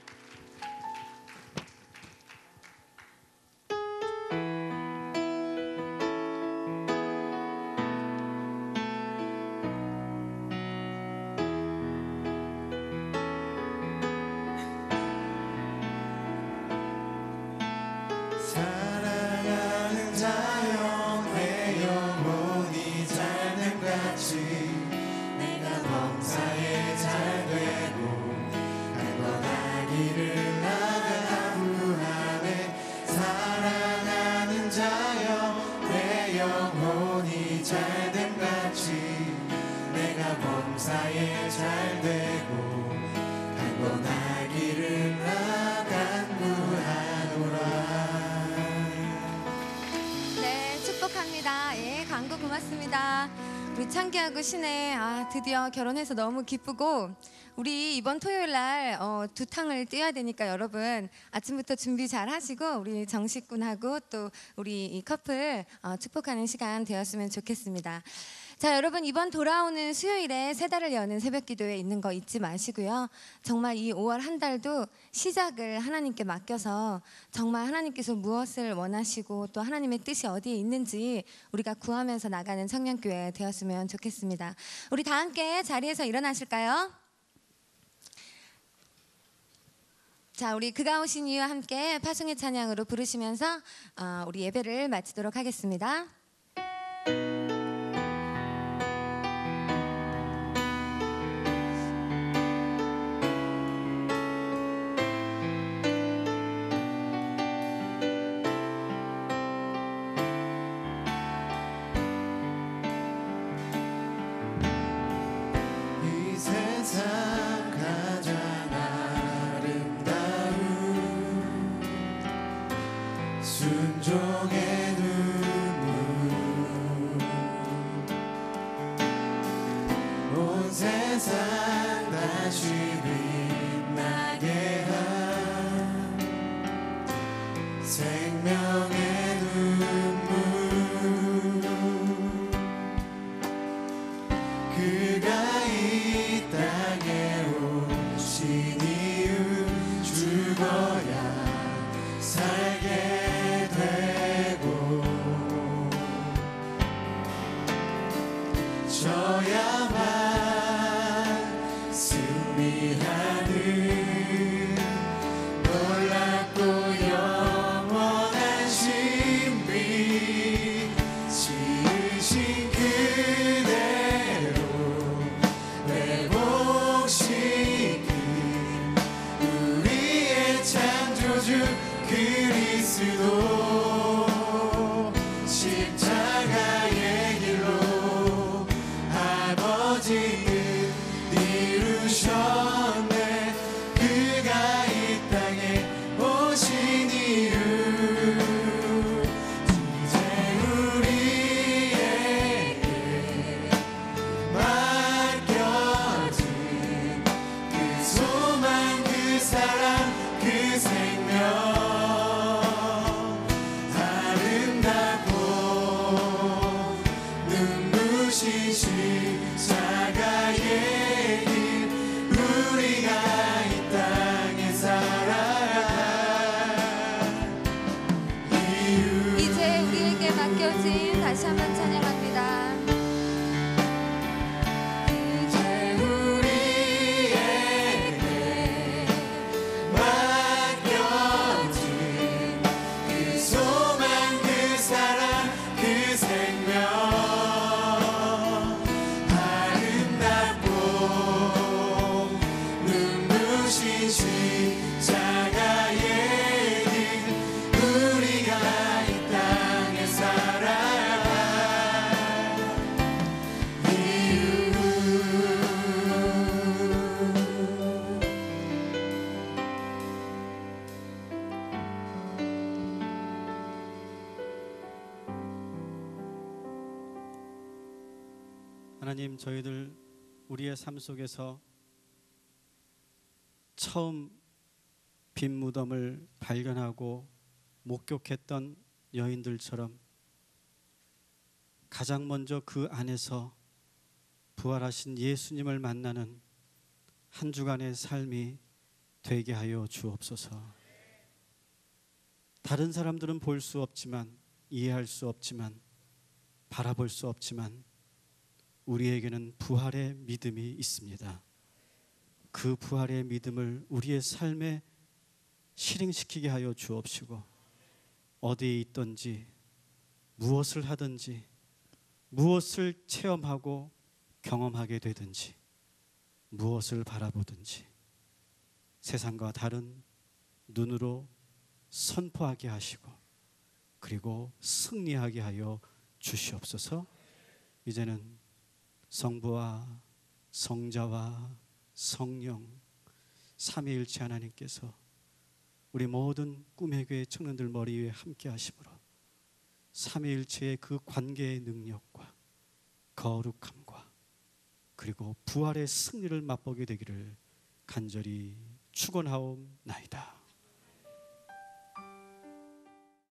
사랑하는 자여 내 영혼이 잘됨같이 내가 범사에 잘되고 강건하기를 나가 간구하네. 사랑하는 자여 내 영혼이 잘됨같이 내가 범사에 잘되고 강건하기를 나가 간구하노라. 네, 축복합니다. 예, 광고 고맙습니다. 우리 창기하고 신혜 드디어 결혼해서 너무 기쁘고 우리 이번 토요일 날 두 탕을 띄어야 되니까 여러분 아침부터 준비 잘 하시고 우리 정식군하고 또 우리 이 커플 축복하는 시간 되었으면 좋겠습니다. 자, 여러분 이번 돌아오는 수요일에 세 달을 여는 새벽기도에 있는 거 잊지 마시고요. 정말 이 5월 한 달도 시작을 하나님께 맡겨서 정말 하나님께서 무엇을 원하시고 또 하나님의 뜻이 어디에 있는지 우리가 구하면서 나가는 청년교회 되었으면 좋겠습니다. 우리 다 함께 자리에서 일어나실까요? 자, 우리 그가 오신 이유와 함께 파송의 찬양으로 부르시면서 우리 예배를 마치도록 하겠습니다. 이 세상 가장 아름다운 놀랍고 영원한 신비 지으신 그대로 회복시킨 우리의 창조주 그리스도 십자가의 길로 아버지는 이루셨네. 그가 이 땅에 오신 이유 이제 우리에게 맡겨진 그 소망 그 사랑 그 생명 아름답고 눈부신 십자가의 길 우리가 이 땅에 살아갈 이유 이제 우리에게 맡겨진 다시 한번 찬양합니다. 이제 우리에게 맡겨진 그 소망 그 사랑 그 생명 아름답고 눈부신 십자가의 길 우리가 이 땅에 살아갈 이유 하나님, 저희들 우리의 삶 속에서 처음 빈 무덤을 발견하고 목격했던 여인들처럼 가장 먼저 그 안에서 부활하신 예수님을 만나는 한 주간의 삶이 되게 하여 주옵소서. 다른 사람들은 볼 수 없지만, 이해할 수 없지만, 바라볼 수 없지만 우리에게는 부활의 믿음이 있습니다. 그 부활의 믿음을 우리의 삶에 실행시키게 하여 주옵시고, 어디에 있든지 무엇을 하든지 무엇을 체험하고 경험하게 되든지 무엇을 바라보든지 세상과 다른 눈으로 선포하게 하시고 그리고 승리하게 하여 주시옵소서. 이제는 성부와 성자와 성령 삼위일체 하나님께서 우리 모든 꿈의 교회 청년들 머리 위에 함께 하심으로 삼위일체의 그 관계의 능력과 거룩함과 그리고 부활의 승리를 맛보게 되기를 간절히 축원하옵나이다.